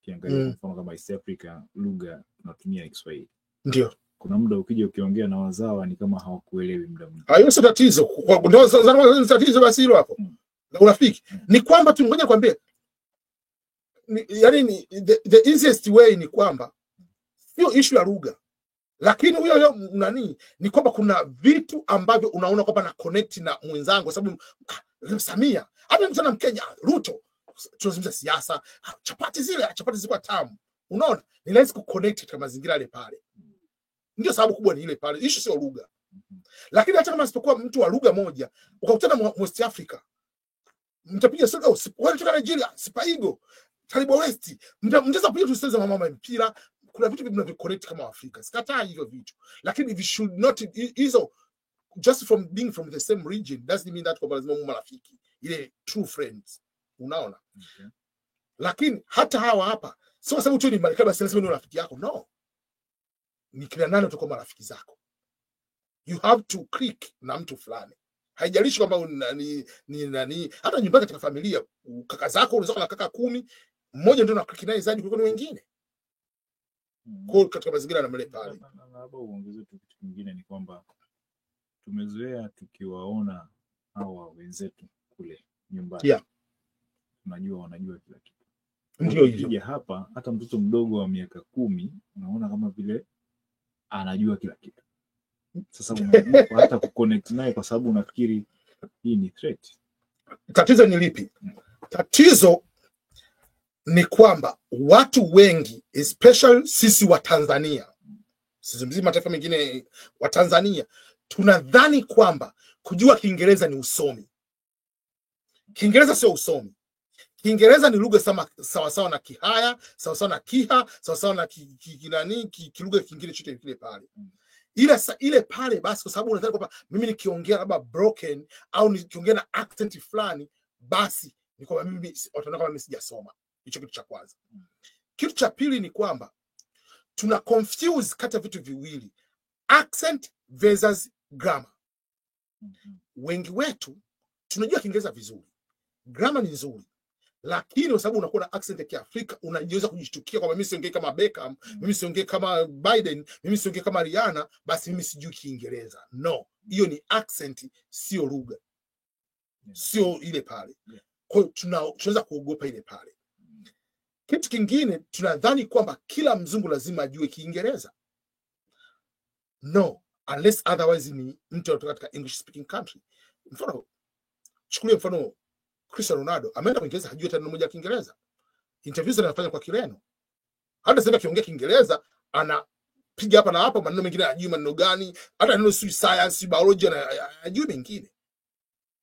Kiangalia mfano kama East Africa, lugha tunatumia Kiswahili. Ndio. Kuna muda ukija ukiongea na wazawa ni kama hawakuelewi muda mwingi. Hayo sio tatizo. Ndio tatizo basi hilo hapo. Na urafiki ni kwamba tungoja nikwambie, yani the easiest way ni kwamba sio issue ya lugha, lakini huyo nani ni kwamba kuna vitu ambavyo unaona kwamba na connect na mwenzangu, kwa sababu Samia hata mtana Mkenya Ruto tunazungumza siasa, chapati zilikuwa tamu. Unaona ni rahisi ku connect katika mazingira yale pale. Ndio sababu kubwa ni ile pale, issue sio lugha. Lakini hata kama asipokuwa mtu wa lugha moja, ukakutana West Africa, mtapiga soga wale kutoka Nigeria, Spaigo, Talibo West, mtaweza kupiga tuseme mama mpira. Kuna vitu vinavyo connect kama Afrika. Sikataa hivyo vitu. Lakini we should not hizo just from being from the same region doesn't mean that kwa lazima muwe marafiki. Ile true friends. Unaona? Lakini hata hawa hapa sio sababu tu ni Marekani basi lazima ni rafiki yako. No. Ni kila nani utakuwa marafiki zako. You have to click na mtu fulani. Haijalishi kwamba ni nani, hata nyumbani katika familia kaka zako unaweza kuwa na kaka 10, mmoja ndio unaclick naye zaidi kuliko wengine. Kwa katika mazingira na mle pale. Na hapo uongeze tu kitu kingine ni kwamba tumezoea tukiwaona hawa wenzetu kule nyumbani. Unajua wanajua kila kitu. Ndio hivyo. Hapa hata mtoto mdogo wa miaka 10 unaona kama vile anajua kila kitu. Sasa unaogopa hata kuconnect naye kwa sababu unafikiri hii ni threat. Tatizo ni lipi? Tatizo ni kwamba watu wengi especially sisi wa Tanzania, sisi mzima mataifa mengine wa Tanzania, tunadhani kwamba kujua Kiingereza ni usomi. Kiingereza sio usomi. Kiingereza ni lugha sawa sawa na Kihaya, sawa sawa na Kiha, sawa sawa na kilugha kingine chote kile pale. Ile pale basi kwa sababu unadhani kwamba mimi nikiongea labda broken au nikiongea na accent fulani basi ni kwamba mimi wataona kama mimi sijasoma. Hicho kitu cha kwanza. Kitu cha pili ni kwamba tuna confuse kati vitu viwili, accent versus grammar. Wengi wetu tunajua Kiingereza vizuri, grammar ni nzuri, lakini kwa sababu unakuwa na accent ya Kiafrika unajiweza kujishtukia kwamba mimi siongei kama Beckham, mimi siongei kama Biden, mimi siongei kama Rihanna, basi mimi sijui Kiingereza. No, hiyo ni accent, sio lugha. Sio ile pale. Kwa hiyo tunaweza kuogopa ile pale. Kitu kingine tunadhani kwamba kila mzungu lazima ajue Kiingereza. No, unless otherwise ni mtu kutoka katika English speaking country. Mfano, chukulia mfano Cristiano Ronaldo, ameenda Uingereza hajui hata neno moja Kiingereza. Interviews anafanya kwa Kireno. Hata sasa akiongea Kiingereza anapiga hapa na hapa maneno mengine hajui maneno gani, hata neno science, biology na hajui mengine.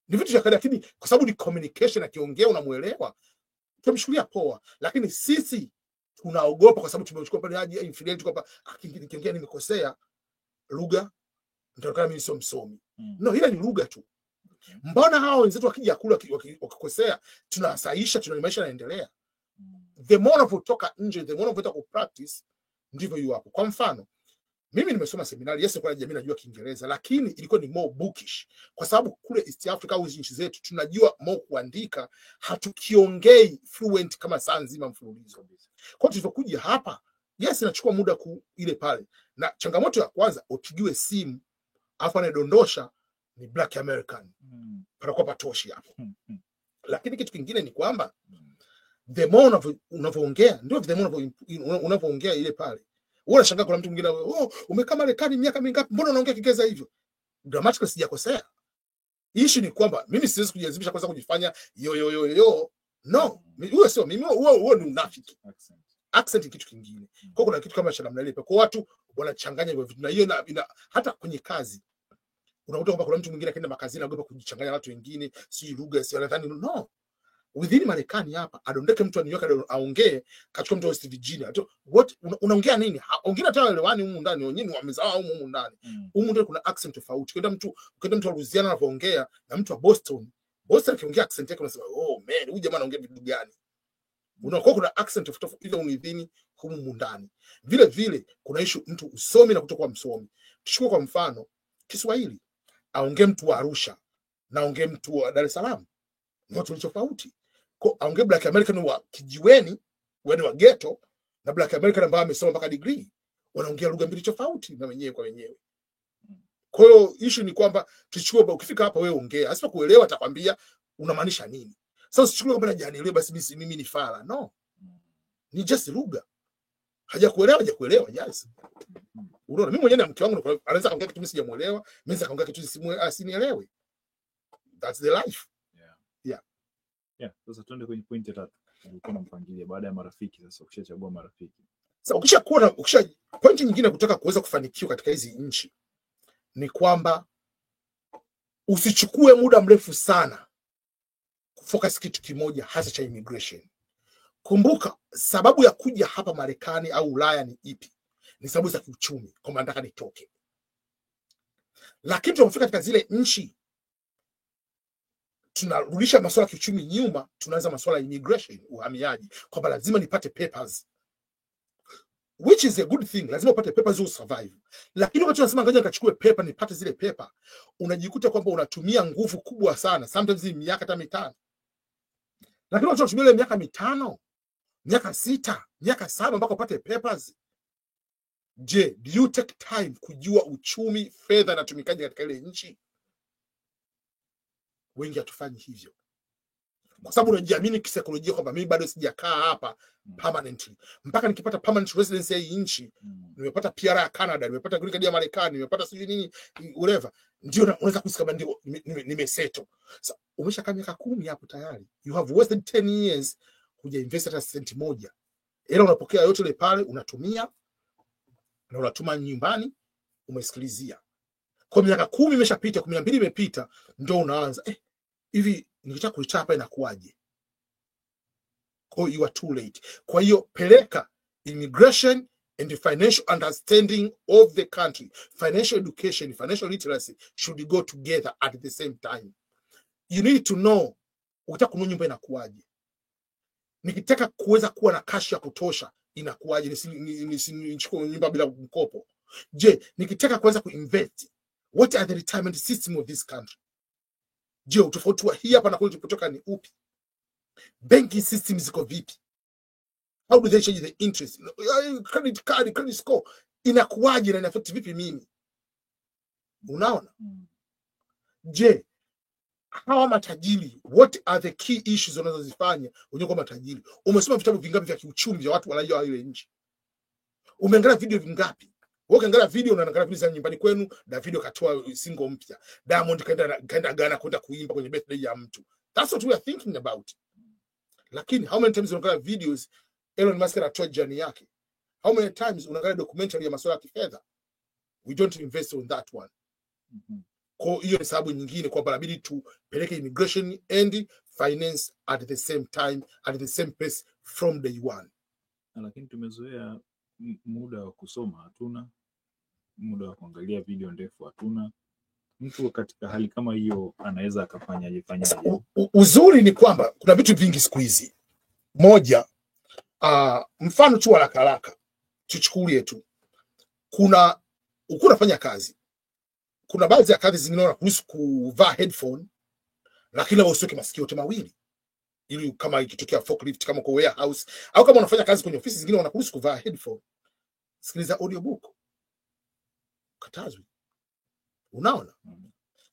Ni vitu vya kawaida, lakini kwa sababu ni communication, akiongea unamuelewa, tumshukulia poa. Lakini sisi tunaogopa kwa sababu tumechukua pale haji infidelity kwamba kiongea nimekosea lugha ndio kama mimi sio msomi. No, ile ni lugha tu. Mbona hao wenzetu wakija kula wakikosea tunawasaisha, maisha yanaendelea. The more unavyotoka nje, the more unavyotoka ku practice, ndivyo hiyo hapo. Kwa mfano, mimi nimesoma seminari, yes, kwa jamii najua Kiingereza, lakini ilikuwa ni more bookish kwa sababu kule East Africa au nchi zetu tunajua more kuandika, hatukiongei fluent kama saa nzima mfululizo. Kwa hiyo tulivyokuja hapa, yes, inachukua muda ile pale. Na changamoto ya kwanza, upigiwe simu afa anadondosha ni Black American. Panakuwa patoshi hapo. Lakini kitu kingine ni kwamba the more unavyoongea ndio the more unavyoongea ile pale. Wewe unashangaa kuna mtu mwingine, umekaa Marekani miaka mingapi, mbona unaongea Kiingereza hivyo? Grammatically sijakosea. Issue ni kwamba mimi siwezi kujilazimisha kwanza kujifanya yo. No, wewe sio mimi, wewe ni unafiki. Accent kitu kingine. Kwa kuna kitu kama cha namna ile. Kwa watu wanachanganya hivyo vitu, na hiyo hata kwenye kazi unakuta kwamba kuna mtu mwingine akaenda makazini anaogopa kujichanganya na watu wengine, si lugha, si wanadhani no. Within Marekani hapa adondeke mtu wa New York aongee kachukua mtu wa West Virginia. What unaongea nini? Ongea hata elewani humu ndani, wenyewe wamezaa humu ndani. Humu ndani kuna accent tofauti. Ukienda mtu wa Louisiana anapoongea na mtu wa Boston akiongea accent yake unasema, "Oh man, huyu jamaa anaongea vitu gani?" Unakuwa kuna accent tofauti ile within humu ndani. Vile vile kuna issue mtu usomi na kutokuwa msomi. Tuchukue kwa mfano Kiswahili. Aongee mtu wa Arusha na aongee mtu wa Dar es Salaam, ni watu tofauti. Kwa aongee Black American wa kijiweni, wale wa ghetto, na Black American ambao amesoma mpaka degree, wanaongea lugha mbili tofauti na wenyewe kwa wenyewe. Kwa hiyo issue ni kwamba tuchukue, ukifika hapa wewe ongea, asipo kuelewa atakwambia unamaanisha nini. Sasa usichukue kwamba hajanielewa basi mimi ni fala. No, ni just lugha. Hajakuelewa yes. Unaona, mimi mwenyewe na mke wangu anaweza kaongea kitu mimi sijamuelewa, mimi kaongea kitu asinielewe. That's the life. Yeah. Sasa tuende kwenye point ya 3. Ulikuwa unampangilia baada ya marafiki. Sasa ukishachagua marafiki. Sasa point nyingine kutaka kuweza kufanikiwa katika hizi nchi ni kwamba usichukue muda mrefu sana kufocus kitu kimoja, hasa cha immigration. Kumbuka sababu ya kuja hapa Marekani au Ulaya ni ipi? Ni sababu za kiuchumi, kwamba nataka nitoke. Lakini tunapofika katika zile nchi tunarudisha masuala ya kiuchumi nyuma, tunaanza masuala ya immigration, uhamiaji, kwamba lazima nipate papers, which is a good thing. Lazima upate papers to survive. Lakini wakati unasema ngoja nikachukue paper nipate zile paper, unajikuta kwamba unatumia nguvu kubwa sana, sometimes miaka hata 5. Lakini wakati unatumia ile miaka 5, miaka 6, miaka 7 mpaka upate papers. Je, do you take time kujua uchumi, fedha inatumikaje katika ile nchi? Wengi hatufanyi hivyo. Kwa sababu unajiamini kisaikolojia kwamba mimi bado sijakaa hapa permanently. Mpaka nikipata permanent residence ya hii nchi, nimepata PR ya Canada, nimepata green card ya Marekani, nimepata sijui nini whatever, ndio unaweza kusema ndio nimesettle. Sasa umeshakaa miaka 10 hapo tayari. You have wasted 10 years kuja invest hata senti moja. Ila unapokea yote ile pale unatumia na unatuma nyumbani umesikilizia. Kwa miaka 10 imeshapita, 12 imepita, ndio unaanza hivi nikitaka kuichapa inakuaje? Kwa you are too late. Kwa hiyo peleka immigration and the financial understanding of the country, financial education, financial literacy should go together at the same time. You need to know ukitaka kununua nyumba inakuaje. Nikitaka kuweza kuwa na cash ya kutosha inakuaje? Nichukue nyumba bila mkopo. Je, nikitaka kuanza kuinvest, what are the retirement system of this country? Je, utofauti wa hii hapa na kule tulipotoka ni upi? Banking system ziko vipi? How do they change the interest? Credit card, credit score inakuaje na inaffect vipi mimi? Unaona? Je, hawa matajiri, what are the key issues wanazozifanya wenyewe kwa matajiri? Umesoma vitabu vingapi vya kiuchumi vya watu wanajua ile nchi? Umeangalia video vingapi? Wewe ukiangalia video unaangalia video za nyumbani kwenu, na video katoa single mpya. Diamond kaenda Ghana kwenda kuimba kwenye birthday ya mtu. That's what we are thinking about. Lakini how many times unaangalia videos Elon Musk anatoa journey yake? How many times unaangalia documentary ya masuala ya kifedha? We don't invest on that one. Kwa hiyo ni sababu nyingine kwamba inabidi tupeleke immigration and finance at the same time, at the same pace from day one. Lakini tumezoea muda wa kusoma hatuna, muda wa kuangalia video ndefu hatuna, mtu katika hali kama hiyo anaweza akafanyaje? Uzuri ni kwamba kuna vitu vingi siku hizi. Moja, mfano tu haraka haraka tuchukulie tu, kuna uko unafanya kazi, kuna baadhi ya kazi zingine unakuhusu kuvaa headphone, lakini usiweke masikio yote mawili, ili kama ikitokea forklift, kama uko warehouse au kama unafanya kazi kwenye ofisi zingine unakuhusu kuvaa headphone. Sikiliza audiobook, katazwi. Unaona?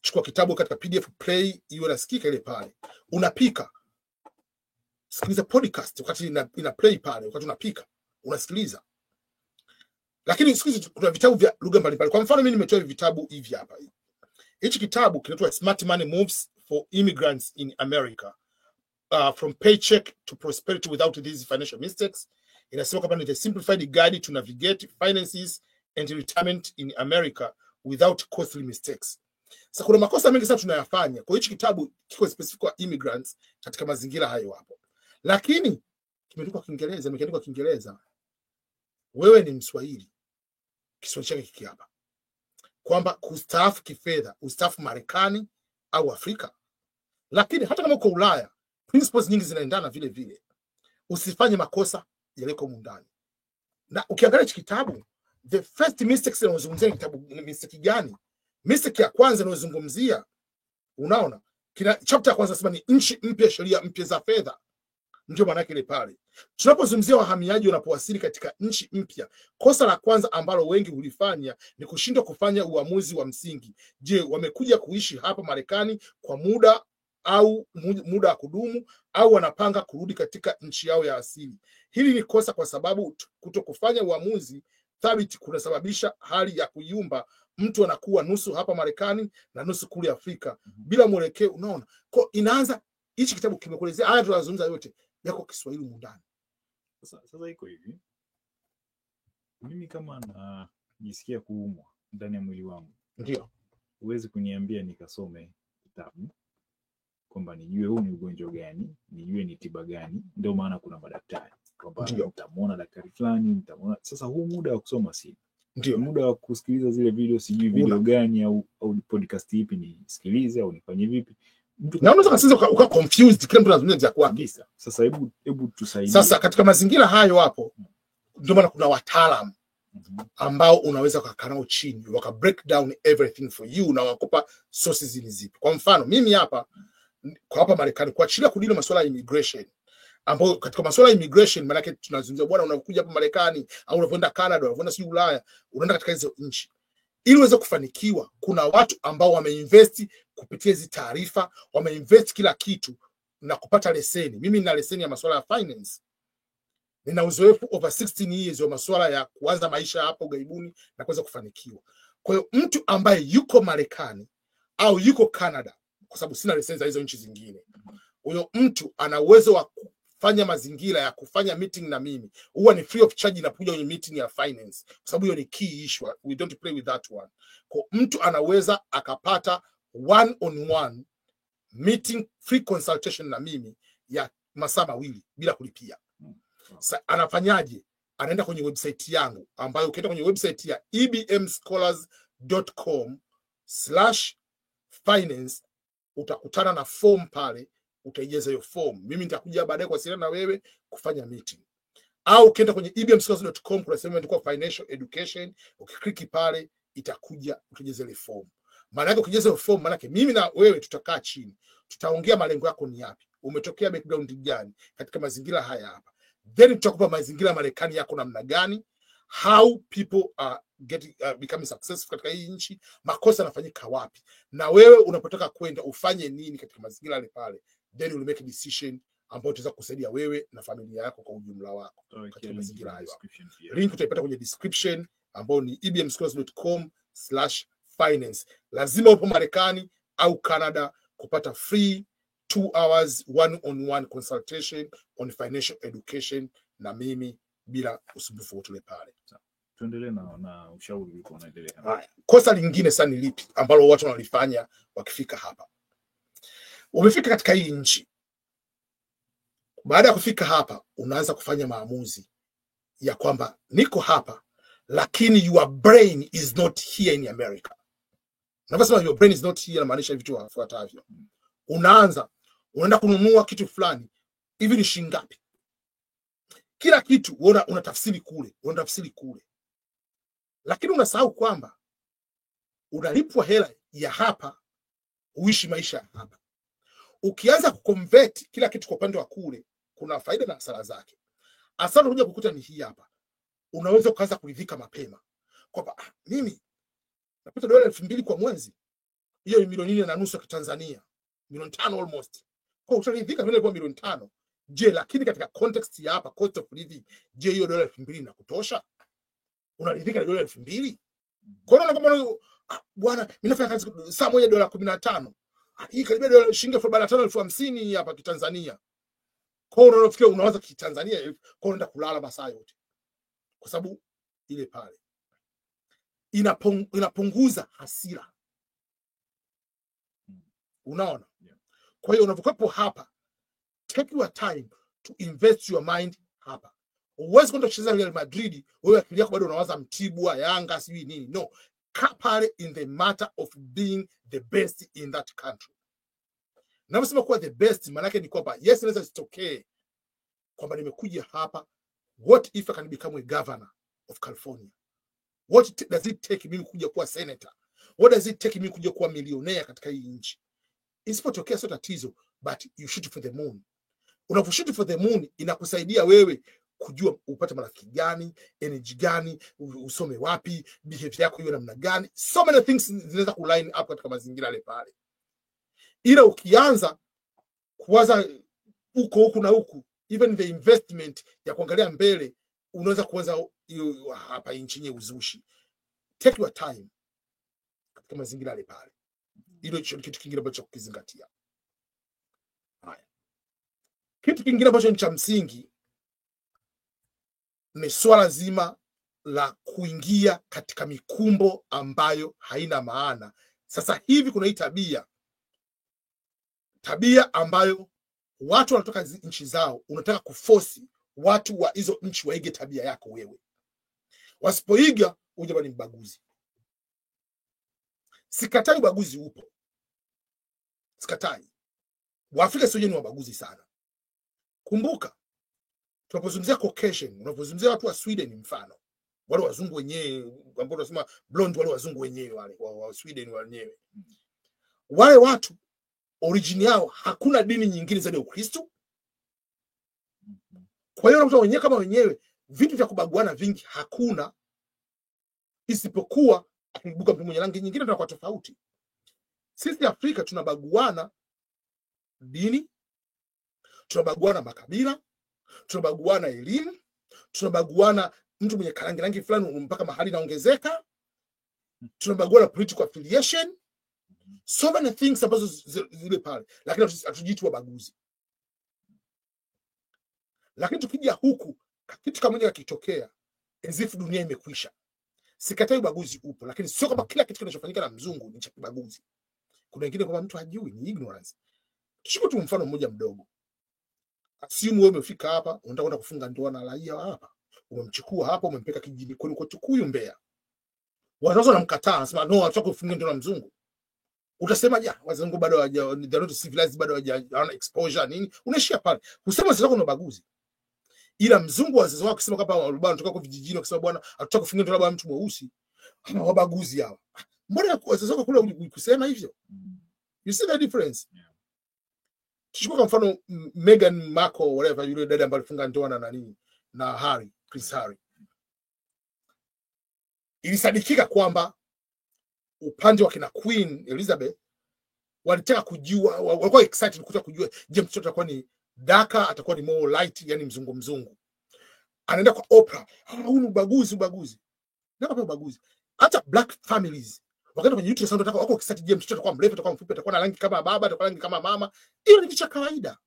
Chukua kitabu katika PDF play, hiyo nasikika ile pale. Unapika, sikiliza podcast wakati ina play pale, wakati unapika unasikiliza. Lakini sikiliza, kuna vitabu vya lugha mbalimbali. Kwa mfano mimi nimetoa vitabu hivi hapa. Hichi kitabu kinaitwa Smart Money Moves for Immigrants in America, from paycheck to prosperity without these financial mistakes. Inasema kama ni the simplified guide to navigate finances and retirement in America without costly mistakes. Sasa kuna makosa mengi sana tunayafanya. Kwa hiyo kitabu kiko specific kwa immigrants katika mazingira hayo hapo. Lakini kimeandikwa Kiingereza, Wewe ni Mswahili, Kiswahili chake kiki hapa. Kwamba kustaafu kifedha, ustaafu Marekani au Afrika. Lakini hata kama uko Ulaya, principles nyingi zinaendana vile vile. Usifanye makosa yaliko mundani. Na ukiangalia kitabu, the first mistakes inazungumzia kitabu ni mistake gani? Mistake ya kwanza inayozungumzia, unaona, kina chapter ya kwanza nasema ni nchi mpya, sheria mpya za fedha. Ndio maana yake ile pale. Tunapozungumzia wahamiaji wanapowasili katika nchi mpya, kosa la kwanza ambalo wengi hulifanya ni kushindwa kufanya uamuzi wa msingi. Je, wamekuja kuishi hapa Marekani kwa muda au muda wa kudumu, au wanapanga kurudi katika nchi yao ya asili? Hili ni kosa kwa sababu kutokufanya uamuzi thabiti kunasababisha hali ya kuyumba. Mtu anakuwa nusu hapa Marekani na nusu kule Afrika bila mwelekeo. Unaona, kwa inaanza hichi kitabu kimekuelezea haya tunazungumza yote yako Kiswahili mundani. Sasa iko hivi, mimi kama najisikia kuumwa ndani ya mwili wangu, ndio uwezi kuniambia nikasome kitabu kwamba nijue huu ni ugonjwa gani, nijue ni tiba gani. Ndio maana kuna madaktari kwamba nitamuona daktari fulani, nitamuona. Sasa huu muda wa kusoma si ndio muda wa kusikiliza zile video, sijui video gani au podcast ipi nisikilize au nifanye vipi. Na unaweza kusema uka confused, kila mtu anazungumza kwa kabisa. Sasa hebu tusaidie. Sasa katika mazingira hayo hapo, ndio maana kuna wataalamu ambao unaweza kukaa nao chini waka break down everything for you na wakupa sources ni zipi. Kwa mfano mimi hapa Marekani kuachilia kudili masuala ya immigration, ambao katika masuala ya immigration maana yake tunazungumzia bwana, unakuja hapa Marekani au unakwenda Canada, unakwenda si Ulaya, unaenda katika hizo nchi. Ili uweze kufanikiwa, kuna watu ambao wameinvest kupitia hizo taarifa, wameinvest kila kitu na kupata leseni. Mimi nina leseni ya masuala ya finance. Nina uzoefu over 16 years wa masuala ya kuanza maisha hapo ugaibuni na kuweza kufanikiwa. Kwa hiyo mtu ambaye yuko Marekani au yuko Canada, kwa sababu sina leseni za hizo nchi zingine, huyo mtu ana uwezo wa kufanya mazingira ya kufanya meeting na mimi. Huwa ni free of charge inapokuja kwenye meeting ya finance, kwa sababu hiyo ni key issue. We don't play with that one. Kwa mtu anaweza akapata one on one meeting, free consultation na mimi ya masaa 2 bila kulipia. Sasa anafanyaje? Anaenda kwenye website yangu, ambayo ukienda kwenye website ya ebmscholars.com/finance utakutana na form pale, utaijaza hiyo form. Mimi nitakuja baadaye kuwasiliana na wewe kufanya meeting. Au ukienda kwenye ebmscholars.com kuna sehemu inaitwa financial education, ukiklik pale itakuja utajaza ile form. Maana yake ukijaza ile form, maana yake mimi na wewe tutakaa chini, tutaongea malengo yako ni yapi, umetokea background gani katika mazingira haya hapa. Then tutakupa mazingira Marekani yako namna gani, how people are becoming successful katika hii nchi, makosa yanafanyika wapi, na wewe unapotaka kwenda ufanye nini katika mazingira yale pale. Then you make a decision ambayo itaweza kusaidia wewe na familia yako kwa ujumla wako katika mazingira hayo. Link utaipata kwenye description, ambayo ni ebmscholars.com/finance. Lazima upo Marekani au Canada kupata free 2 hours one-on-one consultation on financial education na mimi bila usumbufu wote pale. Tuendelee na ushauri uliko unaendelea. Haya, kosa lingine sana ni lipi ambalo watu wanalifanya wakifika hapa? Umefika katika hii nchi. Baada ya kufika hapa, unaanza kufanya maamuzi ya kwamba niko hapa, lakini your brain is not here in America. Unavyosema your brain is not here, inamaanisha vitu vifuatavyo. Unaenda kununua kitu fulani, hivi ni shilingi ngapi? Kila kitu unatafsiri kule. Lakini unasahau kwamba unalipwa hela ya hapa, uishi maisha ya hapa. Ukianza kuconvert kila kitu kwa upande wa kule, kuna faida na hasara zake. Hasara unakuja kukuta ni hii hapa. Unaweza kuanza kuridhika mapema kwamba mimi napata $2,000 kwa mwezi, hiyo ni milioni 4.5 ya Tanzania, milioni 5 almost. Kwa utaridhika vile kwa milioni 5. Je, lakini katika context ya hapa cost of living, je, hiyo $2,000 inakutosha? Unaridhika na $2,000? Kwa hiyo kama bwana mimi nafanya kazi saa moja $15, hii karibia shilingi 45,050 hapa kitanzania. Kwa hiyo unafikiria unawaza kitanzania, kwa hiyo unaenda kulala masaa yote, kwa sababu ile pale inapunguza hasira. Unaona? Kwa hiyo unapokuwepo hapa, take your time to invest your mind hapa. Uwezi kwenda kucheza Real Madrid wewe akili yako bado unawaza Mtibwa, Yanga, sijui nini. No, pale in the matter of being the best in that country. Na msema kuwa the best maana yake ni kwamba yes, inaweza isitokee kwamba nimekuja hapa, what if I can become a governor of California? What does it take mimi kuja kuwa senator? What does it take mimi kuja kuwa millionaire katika hii nchi? Isipotokea sio tatizo, but you shoot for the moon. Unaposhoot for the moon inakusaidia wewe kujua upate marafiki gani, energy gani, usome wapi, behavior yako iwe namna gani. So many things zinaweza ku line up katika mazingira yale pale. Ila ukianza kuwaza huku na huku, even the investment ya kuangalia mbele, unaweza kuanza hapa nchini uzushi. Take your time katika mazingira yale pale. Hilo ni kitu kingine ambacho kukizingatia. Haya. Kitu kingine ambacho ni cha msingi ni swala zima la kuingia katika mikumbo ambayo haina maana. Sasa hivi kuna hii tabia ambayo watu wanatoka nchi zao, unataka kuforce watu wa hizo nchi waige tabia yako wewe. Wasipoiga uje ni mbaguzi. Sikatai ubaguzi upo. Sikatai. Waafrika sio ni wabaguzi sana. Kumbuka, tunapozungumzia Caucasian, unapozungumzia watu wa Sweden mfano, wale wazungu wenyewe ambao tunasema blonde, wale wazungu wenyewe wale wa Sweden wenyewe. Wale watu origin yao hakuna dini nyingine zaidi ya Ukristo. Kwa hiyo unakuta wenyewe kama wenyewe vitu vya kubaguana vingi hakuna, isipokuwa akibuka mtu mwenye rangi nyingine tunakuwa tofauti. Sisi Afrika tunabaguana dini, tunabaguana makabila, tunabaguana elimu, tunabaguana mtu mwenye rangi fulani mpaka mahali naongezeka, tunabaguana political affiliation, so many things ambazo zile pale, lakini hatujiiti wabaguzi. Lakini tukija huku kitu kama moja kitokea, ezifu dunia imekwisha. Sikatai ubaguzi upo, lakini sio kama kila kitu kinachofanyika na mzungu ni cha kibaguzi. Kuna wengine kama mtu hajui, ni ignorance. Tuchukue tu mfano mmoja mdogo. Assume wewe umefika hapa, unataka kwenda kufunga ndoa na raia hapa. Umemchukua hapa, umempeka kijiji kwenu kwa Tukuyu Mbeya. Wanaanza wanamkataa, anasema no, hatutaki kufunga ndoa na mzungu. Utasema ja, wazungu bado hawaja, they are not civilized, bado hawana exposure nini? Unaishia pale. Usema sasa kuna ubaguzi. Ila mzungu wazazi wao kusema kama bwana tunatoka kwa vijijini, wakisema bwana hatutaki kufunga ndoa na mtu mweusi, kama wabaguzi hawa. Mbona wazazi wako kule kusema hivyo? You see the difference? Tuchukue kwa mfano Meghan Markle whatever, yule dada ambaye alifunga ndoa na nani na Prince Harry. Ilisadikika kwamba upande wa kina Queen Elizabeth walitaka kujua, walikuwa excited kutaka kujua je, mtoto atakuwa ni darker, atakuwa ni more light, yani mzungu. Anaenda kwa Oprah, huu ni ubaguzi. Na kwa ubaguzi. Hata black families wakaenda kwenye YouTube sound, wako excited je, mtoto atakuwa mrefu, atakuwa mfupi, atakuwa na rangi kama baba, atakuwa rangi kama mama. Hiyo ni kitu cha kawaida.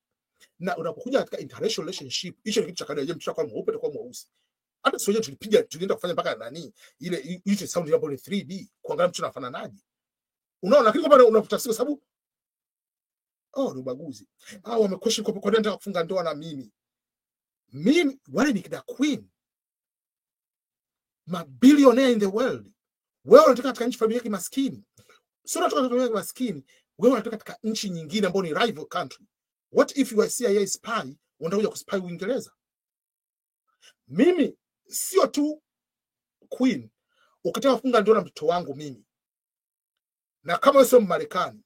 Na unapokuja katika interracial relationship, hicho ni kitu cha kawaida. Je, mtoto atakuwa mweupe, atakuwa mweusi. Hata sio tulienda kufanya mpaka nani ile YouTube sound hapo ni 3D kuangalia mtoto anafananaje. Unaona, lakini kama unapotafsiri sababu ni ubaguzi. Wamequestion kwa nini nataka kufunga ndoa na mimi wale ni kida Queen, ma billionaire in the world. Wewe unataka katika nchi familia yake maskini, Sio unatoka katika maskini, wewe unatoka katika nchi nyingine ambayo ni rival country. What if you are CIA spy, unataka kuspy Uingereza? Mimi sio tu Queen, ukitaka kufunga ndoa na mtoto wangu mimi, na kama wewe sio Marekani,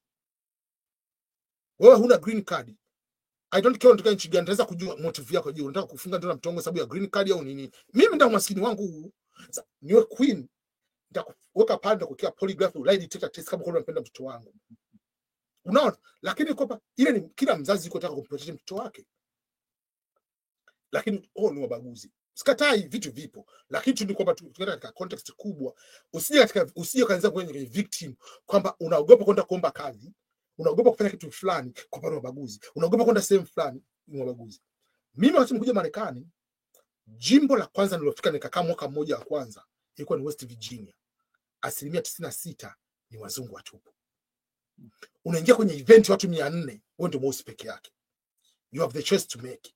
wewe huna green card, I don't care unataka nchi gani, nataka kujua motive yako. Je, unataka kufunga ndoa na mtongo sababu ya green card au nini? Mimi ndio maskini wangu huu. Niwe Queen, nitakuweka pale, nitakuwekea polygraph, lie detector test kama unapenda mtoto wangu. Unaona? Lakini kwamba ile ni kila mzazi yuko anataka kumprotect mtoto wake. Lakini ni wabaguzi. Sikatai, vitu vipo. Lakini tu ni kwamba tukienda katika context kubwa, usije kaanza kwenye victim kwamba unaogopa kwenda kuomba kazi, unaogopa kufanya kitu fulani kwa sababu wabaguzi, unaogopa kwenda sehemu fulani ni wabaguzi. Mimi wakati nikuja Marekani, jimbo la kwanza nilofika nikakaa mwaka mmoja wa kwanza ilikuwa ni West Virginia. 96% ni wazungu watupu. Unaingia kwenye event watu 400, wewe ndio mweusi peke yake. You have the choice to make.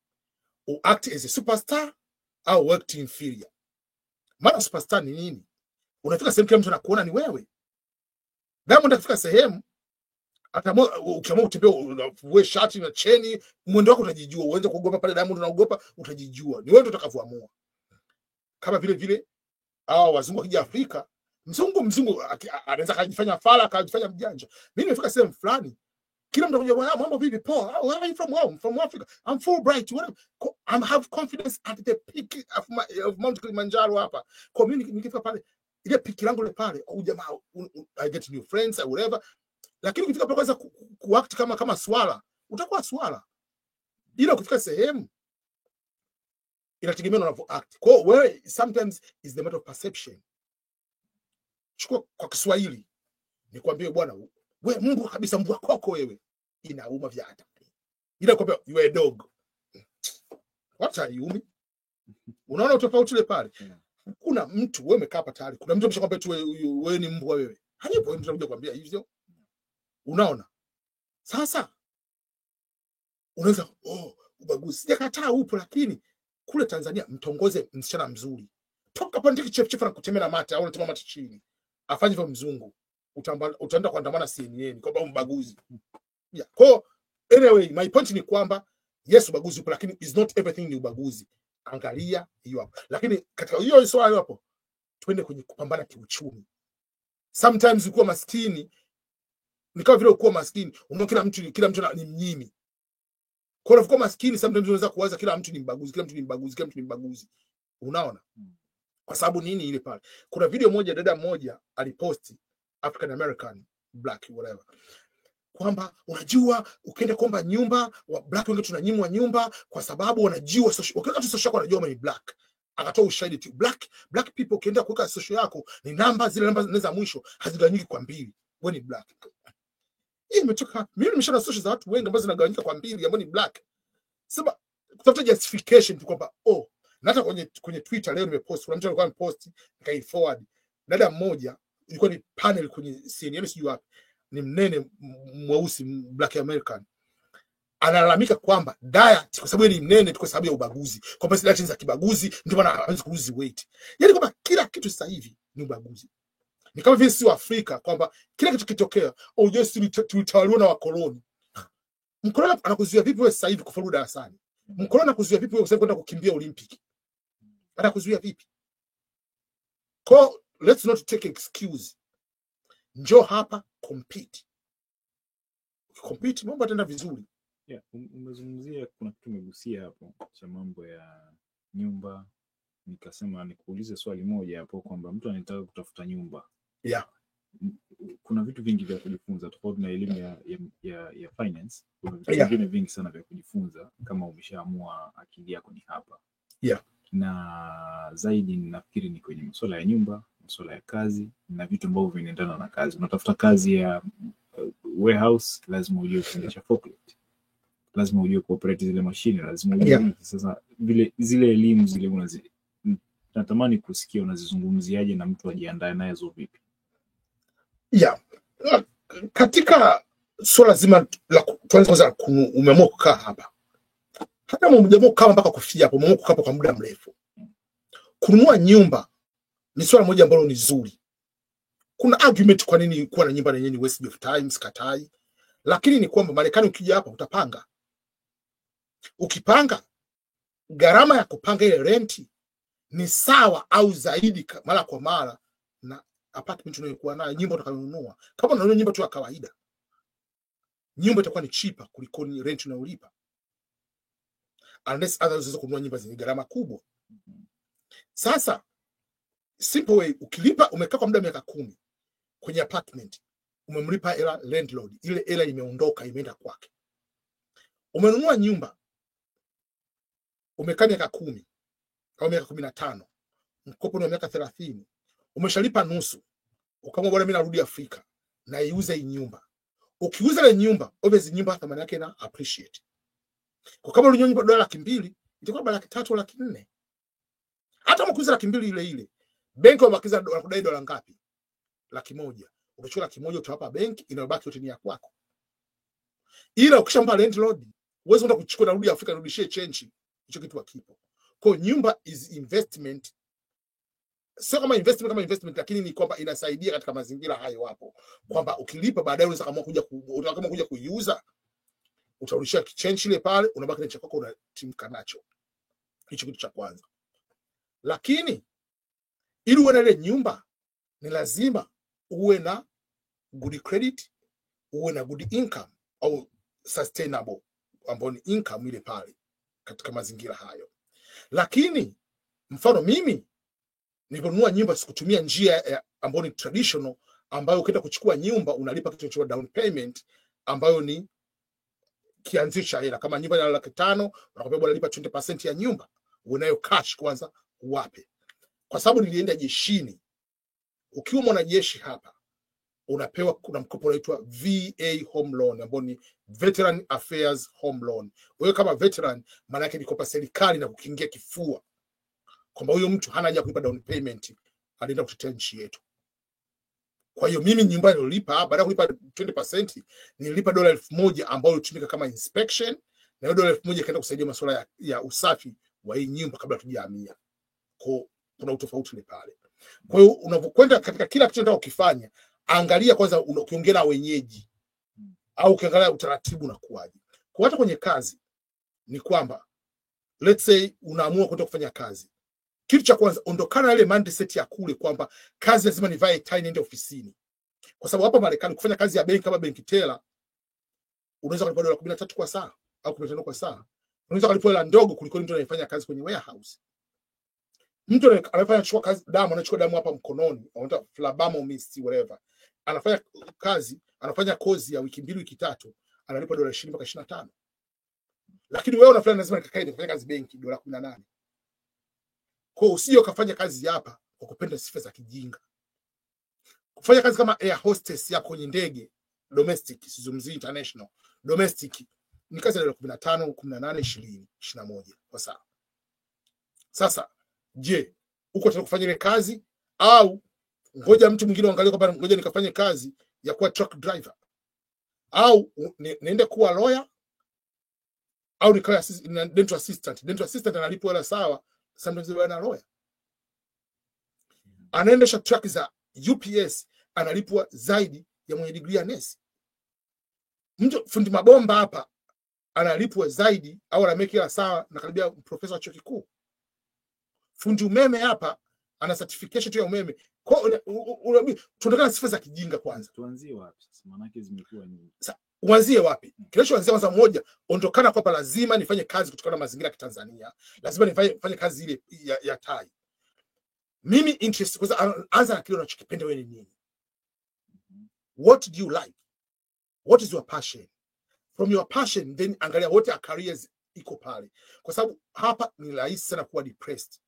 Or act as a superstar au work inferior. Maana superstar ni nini? Unafika sehemu kila mtu anakuona ni wewe. Diamond akifika sehemu, hata ukiamua kutembea uwe shati na cheni, mwendo wako utajijua. Uanze kuogopa pale Diamond unaogopa, utajijua. Ni wewe ndio utakavyoamua. Kama vile wazungu wakija Afrika, mzungu anaweza kujifanya fala, akajifanya mjanja. Mimi nimefika sehemu fulani, kila mtu anajua mambo vipi, poa, where are you from? Home, from Africa. I'm Fulbright, whatever. I have confidence at the peak of Mount Kilimanjaro hapa. Kwa mimi nikifika pale, ile peak langu ile pale, au jamaa, I get new friends or whatever. Lakini ukifika pale kwanza kuact kama swala, utakuwa swala. Ila ukifika sehemu inategemea unavyo act. Kwa wewe sometimes is the matter of perception. Chukua kwa Kiswahili, nikwambie bwana, wewe mbwa kabisa, mbwa koko wewe, inauma vya hata. Ila kwambia you are a dog. What are you? Unaona utofauti ule pale. Kuna mtu wewe umekaa hapa tayari, kuna mtu ameshakwambia tu wewe ni mbwa wewe. Hanipo mtu anakuja kukwambia hivyo. Unaona? Sasa unaweza ubaguzi. Sijakataa upo, lakini kule Tanzania mtongoze msichana mzuri. Toka pande kichefuchefu na kutemea mate au unatema mate chini. Afanye hivyo mzungu. Utaenda kuandamana CNN kwa sababu mbaguzi. Yeah. Kwa anyway, my point ni kwamba yes, ubaguzi upo, lakini is not everything ni ubaguzi. Angalia hiyo hapo. Lakini katika hiyo swali hapo, twende kwenye kupambana kiuchumi. Sometimes ukiwa maskini ni kama vile ukiwa maskini, unaona kila mtu ni mnyimi. Kwa unakuwa maskini, sometimes unaweza kuwaza kila mtu ni mbaguzi, kila mtu ni mbaguzi, kila mtu ni mbaguzi. Unaona? Kwa sababu nini ile pale? Kuna video moja dada mmoja aliposti, African American black whatever, kwamba unajua ukienda kuomba nyumba wa black wengi tunanyimwa nyumba kwa sababu wanajua ukiweka tu social yako wanajua ni black. Akatoa ushahidi tu, black people ukienda kuweka social yako ni zile namba za mwisho hazigawanyiki kwa 2, wewe ni black. Hii imetoka, mimi nimeshaona social za watu wengi ambazo zinagawanyika kwa 2 ambao ni black. Sema kutafuta justification tu kwamba na hata kwenye Twitter leo nimepost, kuna mtu alikuwa amepost nikai forward. Dada mmoja ilikuwa ni panel kwenye CNN sijui wapi, ni mnene mweusi black American, analalamika kwamba diet kwa sababu ni mnene kwa sababu ya ubaguzi, kwamba diet za kibaguzi ndio maana hawezi kulose weight. Yaani kwamba kila kitu sasa hivi ni ubaguzi. Ni kama vile si Afrika kwamba kila kitu kitokea yes tulitawaliwa na wakoloni. Mkoloni anakuzuia vipi wewe sasa hivi kufaulu darasani? Mkoloni anakuzuia vipi wewe kwenda kukimbia Olympic? Anakuzuia vipi? Let's not take excuse. Njoo hapa compete. Compete mambo yataenda vizuri. Yeah, umezungumzia kuna kitu umegusia hapo cha mambo ya nyumba. Nikasema nikuulize swali moja hapo kwamba mtu anataka kutafuta nyumba. Yeah. Kuna vitu vingi vya kujifunza tofauti na elimu ya finance. Kuna vitu vingine vingi sana vya kujifunza kama umeshaamua akili yako ni hapa. Yeah. Na zaidi nafikiri ni kwenye masuala ya nyumba, masuala ya kazi na vitu ambavyo vinaendana na kazi. Unatafuta kazi ya warehouse, lazima ujue kuendesha forklift. Lazima ujue kuoperate zile mashine, lazima ujue sasa vile zile elimu zile natamani kusikia unazizungumziaje na mtu ajiandae nazo vipi? Yeah. Katika swala zima la kwanza umeamua kukaa hapa. Hata umeamua kukaa mpaka kufia hapo, umeamua kukaa kwa muda mrefu. Kununua nyumba ni swala moja ambalo ni zuri. kuna argument kwa nini kuwa na nyumba yenyewe ni waste of time, sikatai. Lakini ni kwamba Marekani ukija hapa utapanga. Ukipanga, gharama ya kupanga ile renti ni sawa au zaidi mara kwa mara na apartment unayokuwa nayo, nyumba utakayonunua. Kama unanunua nyumba tu ya kawaida, nyumba itakuwa ni cheaper kuliko ni rent unayolipa. Unless others unaweza kununua nyumba zenye gharama kubwa. Sasa simple way, ukilipa umekaa kwa muda miaka 10 kwenye apartment, umemlipa hela landlord, ile hela imeondoka imeenda kwake. Umenunua nyumba, umekaa miaka 10 au miaka 15, mkopo ni miaka 30, umeshalipa nusu, ukamwambia bwana mimi narudi Afrika na iuze hii nyumba. Ukiuza ile nyumba, obviously nyumba thamani yake ina appreciate. Kwa kama ununua nyumba dola 200, itakuwa $300 au $400. Hata ukiuza $200 ile ile, benki wabakiza kudai dola ngapi? $100. Utachukua $100 utawapa benki, inabaki yote ni ya kwako. Ila ukishampa landlord, uwezo unataka kuchukua na rudi Afrika rudishie change, hicho kitu hakipo. Kwa nyumba is investment. Sio kama investment lakini ni kwamba inasaidia katika mazingira hayo hapo. Kwamba ukilipa baadaye unaweza kama kuja kuiuza, utarudishia change ile pale, unabaki na cha kwako unatimka nacho. Hicho kitu cha kwanza. Lakini ili uwe na ile nyumba ni lazima uwe na good credit, uwe na good income au sustainable ambayo ni income ile pale katika mazingira hayo. Lakini mfano mimi niliponunua nyumba sikutumia njia ambayo ni traditional, ambayo ukienda kuchukua nyumba unalipa kitu cha down payment ambayo ni kianzisha hela. Kama nyumba ya $500,000 unakwambia bwana lipa 20% ya nyumba, unayo cash kwanza uwape. Kwa sababu nilienda jeshini. Ukiwa mwanajeshi hapa unapewa kuna mkopo unaitwa VA home loan ambao ni Veteran Affairs Home Loan. Wewe kama veteran maana yake ni kopa serikali na kukingia kifua kwamba huyo mtu hana haja kulipa down payment, anaenda kutetea nchi yetu. Kwa hiyo mimi nyumba nilolipa hapa baada ya kulipa 20% nilipa $1,000 ambayo ilitumika kama inspection, na hiyo $1,000 ikaenda kusaidia masuala ya usafi wa hii nyumba kabla tujahamia. Kwa kuna utofauti ile pale. Kwa hiyo unapokwenda katika kila kitu unataka ukifanya, angalia kwanza ukiongea na wenyeji au ukiangalia utaratibu na kuaje. Kwa hata kwenye kazi ni kwamba let's say unaamua kwenda kufanya kazi. Kitu cha kwanza, ondokana na ile mindset ya kule kwamba kazi lazima nivae tie niende ofisini. Kwa sababu hapa Marekani kufanya kazi ya benki kama benki teller unaweza kulipa $13 kwa saa au $15 kwa saa. Unaweza kulipa hela ndogo kuliko mtu anayefanya kazi kwenye warehouse. Mtu anafanya chukua kazi damu, anachukua damu hapa mkononi, anaita phlebotomy mist whatever. Anafanya kazi, anafanya kozi ya wiki 2 wiki 3, analipa $20 mpaka $25. Lakini wewe unafanya lazima nikakae kufanya kazi benki $18. Kwa usije ukafanya kazi hapa kwa kupenda sifa za kijinga. Kufanya kazi kama air hostess ya kwenye ndege domestic, sizungumzi international, domestic ni kazi ya $15, $18, $20, $21 kwa saa. Sasa je, uko tayari kufanya ile kazi au ngoja mtu mwingine angalie kwamba ngoja nikafanye kazi ya kuwa truck driver au niende kuwa lawyer au nikawa dental assistant. Dental assistant analipwa hela sawa, sometimes bwana lawyer. Anaendesha truck za UPS analipwa zaidi ya mwenye degree ya nurse. Mtu fundi mabomba hapa analipwa zaidi au anameki hela sawa na karibia profesa wa chuo kikuu. Fundi umeme hapa ana certification tu ya umeme. Kwa tunataka sifa za kijinga kwanza. Tuanzie wapi? Maana yake zimekuwa nyingi. Sasa uanzie wapi? Kinachoanzia kwanza moja, ondokana kwamba lazima nifanye kazi kutokana na mazingira ya Tanzania. Lazima nifanye kazi ile ya tai. Mimi interest kwanza anza na kile unachokipenda wewe ni nini? What do you like? What is your passion? From your passion then angalia what your careers iko pale. Kwa sababu hapa ni rahisi sana kuwa depressed.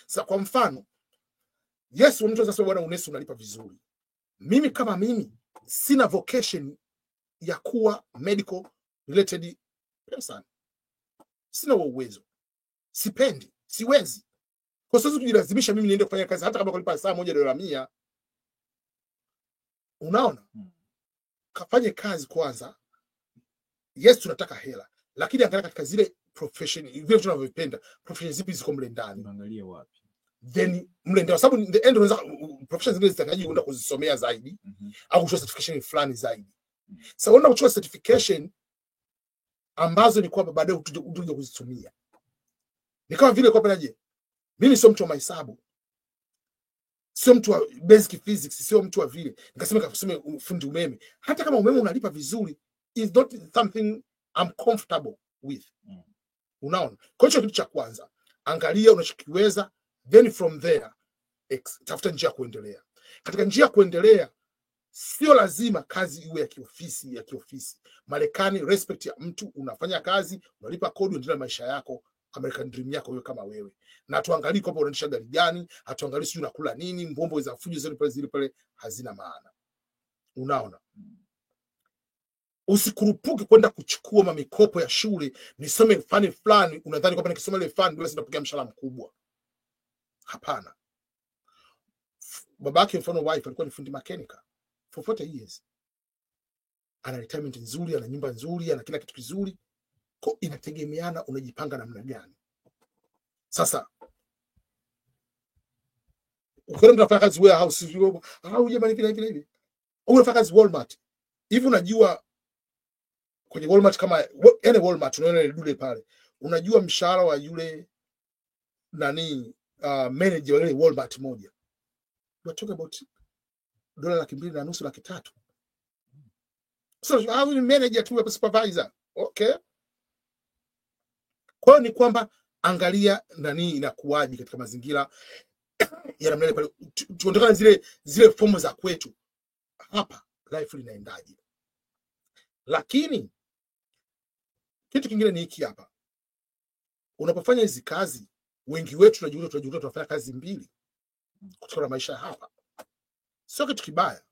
Sasa kwa mfano, yes, mtu anaweza kusema bwana unesi unalipa vizuri. Mimi kama mimi sina vocation ya kuwa medical related person. Sina uwezo. Sipendi, siwezi. Kwa sababu tujilazimisha mimi niende kufanya kazi hata kama kulipa saa moja $100. Unaona? Kafanye kazi kwanza. Yes, tunataka hela, lakini angalia katika zile profession vile tunavyopenda, profession zipi ziko mle ndani. Angalia wapi? then mle ndio, sababu in the end unaweza professions zingine zitakaji uenda kuzisomea zaidi au kuchukua certification fulani zaidi. Sasa unaenda kuchukua certification ambazo ni kwamba baadaye utaje kuzitumia. Ni kama vile kwamba naje, mimi sio mtu wa mahesabu, sio mtu wa basic physics, sio mtu wa vile nikasema kasome ufundi umeme. Hata kama umeme unalipa vizuri, is not something I'm comfortable with. Unaona? Kwa hiyo kitu cha kwanza, angalia unachokiweza, then from there tafuta njia ya kuendelea. Katika njia ya kuendelea, sio lazima kazi iwe ya kiofisi. Marekani, respect ya mtu, unafanya kazi, unalipa kodi, unaendelea maisha yako, American dream yako wewe kama wewe. Na tuangalie kwamba unaendesha gari gani, hatuangalie sio unakula nini, mbombo za fujo zile pale hazina maana. Unaona? Usikurupuke kwenda kuchukua mikopo ya shule, nisome fani fulani, unadhani kwamba nikisoma ile fani basi nitapokea mshahara mkubwa. Hapana. Babake mfano wife alikuwa ni fundi mechanical for 40 years. Ana retirement nzuri, ana nyumba nzuri, ana kila kitu kizuri. Kwa inategemeana unajipanga namna gani. Sasa ukienda unafanya kazi warehouse, au jamani vile unafanya kazi Walmart. Hivi unajua kwenye Walmart, kama yani Walmart unaona ile dude pale, unajua mshahara wa yule nani manager wa ile Walmart moja, we're talking about $2.2 3. So how will manager to supervisor? Okay. Kwa hiyo ni kwamba angalia nani inakuwaje katika mazingira ya namna ile pale, tuondokana zile fomu za kwetu hapa, life linaendaje. Lakini kitu kingine ni hiki hapa, unapofanya hizi kazi, wengi wetu tunajikuta tunafanya kazi mbili kutokana na maisha hapa. Sio kitu kibaya,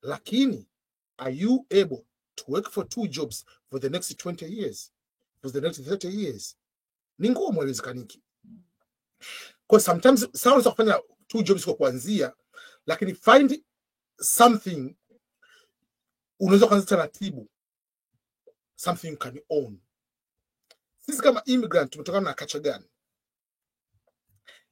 lakini are you able to work for 2 jobs for the next 20 years, for the next 30 years? Ni ngumu, haiwezekaniki. Kwa sometimes sounds of kufanya 2 jobs kwa kuanzia, lakini find something unaweza kuanza taratibu, something you can own. Sisi kama immigrant tumetokana na culture gani?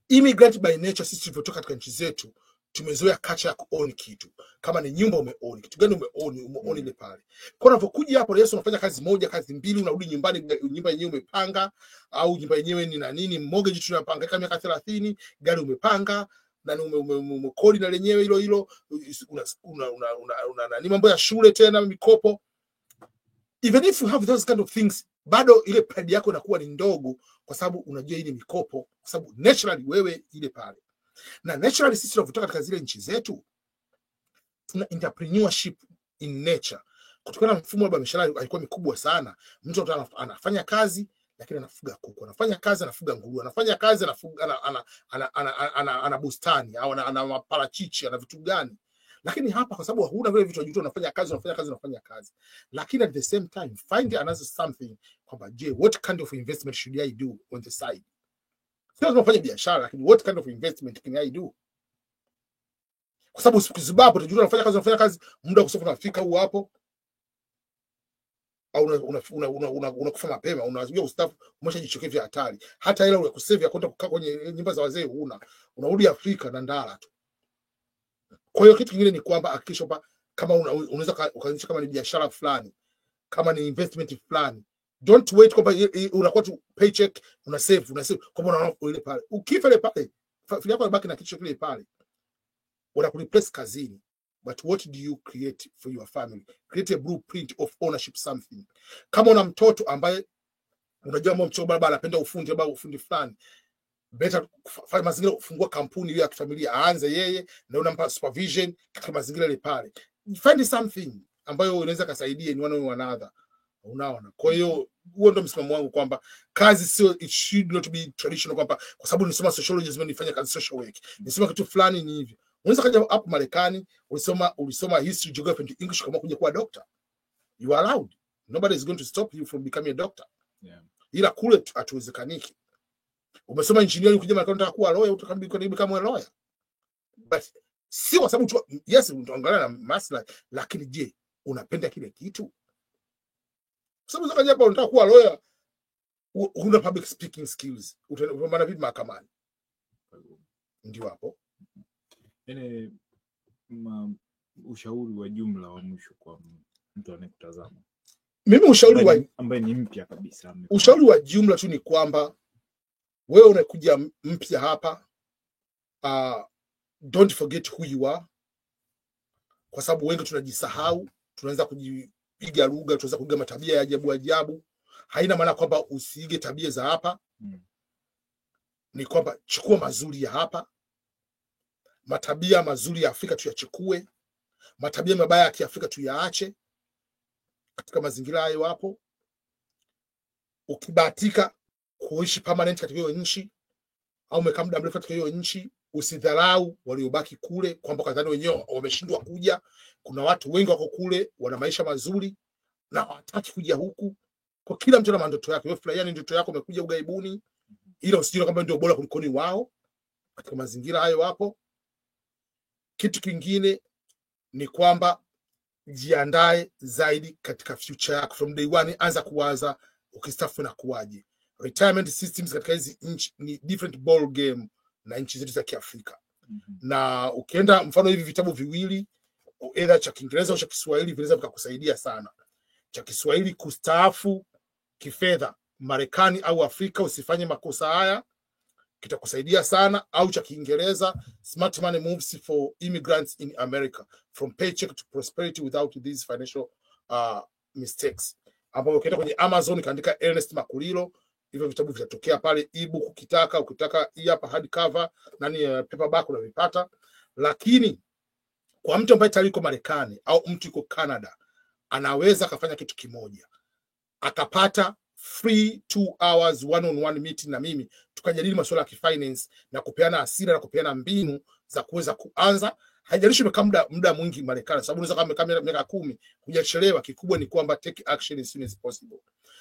Immigrant by nature, sisi tulivyotoka katika nchi zetu tumezoea culture ya kuown kitu. Kama ni nyumba umeown, kitu gani umeown ile pale. Kwa unapokuja hapo Yesu unafanya kazi moja, kazi mbili, unarudi nyumbani, nyumba yenyewe umepanga, au nyumba yenyewe ni na nini, mortgage tunapanga kama miaka 30, gari umepanga na umekodi na lenyewe hilo, una mambo ya shule tena, mikopo. Even if you have those kind of things, bado ile pride yako inakuwa ni ndogo, kwa sababu unajua ile mikopo, kwa sababu naturally wewe ile pale. Na naturally sisi tunatoka katika zile nchi zetu, tuna entrepreneurship in nature. Kutokana na mfumo wa biashara alikuwa mikubwa sana. Mtu anafanya kazi lakini anafuga kuku, anafanya kazi anafuga nguruwe, anafanya kazi anafuga ana bustani au ana maparachichi, ana vitu gani. Lakini hapa kwa sababu huna vile vitu, unajikuta unafanya kazi. Lakini at the same time find another something, kwamba je, what kind of investment should I do on the side? Sio unafanya biashara, lakini what kind of investment can I do? Kwa sababu usikizibapo unajikuta unafanya kazi muda kusoma unafika huo hapo, au unakufa mapema, unajua ustafu umeshajichokea vya hatari. Hata ile ya kusave ya kwenda kukaa kwenye nyumba za wazee unarudi Afrika na ndala tu. Kwa hiyo kitu kingine ni kwamba hakikisha kama unaweza ukaanzisha kama ni biashara fulani, kama ni investment fulani, don't wait kwamba unakuwa tu paycheck una save kwamba unaona ile pale. Ukifa ile pale familia yako inabaki na kitu kile pale, wanakureplace kazini. But what do you create for your family? Create a blueprint of ownership something. Kama una mtoto ambaye unajua mtoto baba anapenda ufundi, baba ufundi fulani, better fanya mazingira, kufungua kampuni hiyo ya kifamilia, aanze yeye na unampa supervision katika mazingira ile pale. Find something ambayo inaweza kusaidia ni one or another. Unaona? Kwa hiyo huo ndio msimamo wangu, kwamba kazi sio, it should not be traditional, kwamba kwa sababu nisoma sociology lazima nifanye kazi social work, nisoma kitu fulani ni hivyo. Unaweza kaja hapo Marekani ulisoma history, geography and English, kama kuja kuwa doctor, you are allowed. Nobody is going to stop you from becoming a doctor. Yeah. Ila kule hatuwezekaniki. Umesoma engineering kuja Marekani unataka kuwa lawyer, utakabidi kama lawyer. But si kwa sababu yes utaangalia na maslahi, lakini je, unapenda kile kitu? Kwa sababu zakaja hapa unataka kuwa lawyer, huna public speaking skills, utapambana vipi mahakamani? ndio hapo. Yaani ushauri wa jumla wa mwisho kwa mtu anayekutazama. Mimi ushauri ambaye ni mpya kabisa. Ushauri wa jumla tu ni kwamba wewe unakuja mpya hapa, don't forget who you are, kwa sababu wengi tunajisahau, tunaanza kujipiga lugha, tunaanza kuiga matabia ya ajabu ajabu. Haina maana kwamba usiige tabia za hapa. Ni kwamba chukua mazuri ya hapa, matabia mazuri ya Afrika tuyachukue, matabia mabaya ya Kiafrika tuyaache katika mazingira hayo hapo. Ukibahatika kuishi permanent katika hiyo nchi au umekaa muda mrefu katika hiyo nchi, usidharau waliobaki kule kwamba kadhani wenyewe wameshindwa kuja. Kuna watu wengi wako kule wana maisha mazuri na hawataki kuja huku. Kwa kila mtu ana ndoto yake. Wewe furahia ni ndoto yako, umekuja ugaibuni, ila usijione kama ndio bora kuliko ni wao katika mazingira hayo hapo. Kitu kingine ni kwamba jiandae zaidi katika future yako from day one. Anza kuwaza ukistaafu na kuwaje. Retirement systems katika hizi nchi ni different ball game na nchi zetu za Kiafrika. Na ukienda mfano hivi vitabu viwili, either cha Kiingereza au cha Kiswahili, vinaweza vikakusaidia sana. Cha Kiswahili, kustaafu kifedha Marekani au Afrika, usifanye makosa haya, kitakusaidia sana. Au cha Kiingereza, Smart Money Moves for Immigrants in America, from paycheck to prosperity without these financial mistakes, ambapo ukienda kwenye Amazon kaandika Ernest Makulilo, hivyo vitabu vitatokea pale. Ebook ukitaka hii hapa hardcover paperback unavipata. Lakini kwa mtu ambaye tayari yuko Marekani au mtu yuko Canada, anaweza akafanya kitu kimoja, akapata free 2 hours one-on-one meeting na mimi, tukajadili masuala ya finance na kupeana asira na kupeana mbinu za kuweza kuanza. Haijalishi umekaa muda mwingi Marekani, sababu unaweza kama umekaa miaka 10 hujachelewa. Kikubwa ni kwamba take action as soon as possible.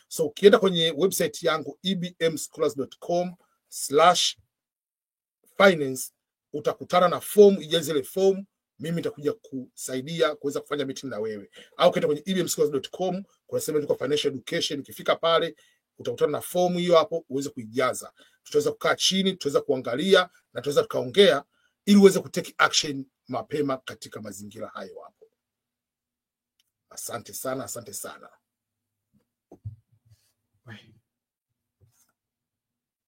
So ukienda kwenye website yangu ebmscholars.com/finance utakutana na form, ijaze ile form, mimi nitakuja kusaidia kuweza kufanya meeting na wewe. Au ukienda kwenye ebmscholars.com kuna sehemu kwa financial education, ukifika pale utakutana na form hiyo hapo uweze kuijaza. Tutaweza kukaa chini, tutaweza kuangalia na tutaweza tukaongea ili uweze kutake action mapema katika mazingira hayo hapo. Asante sana.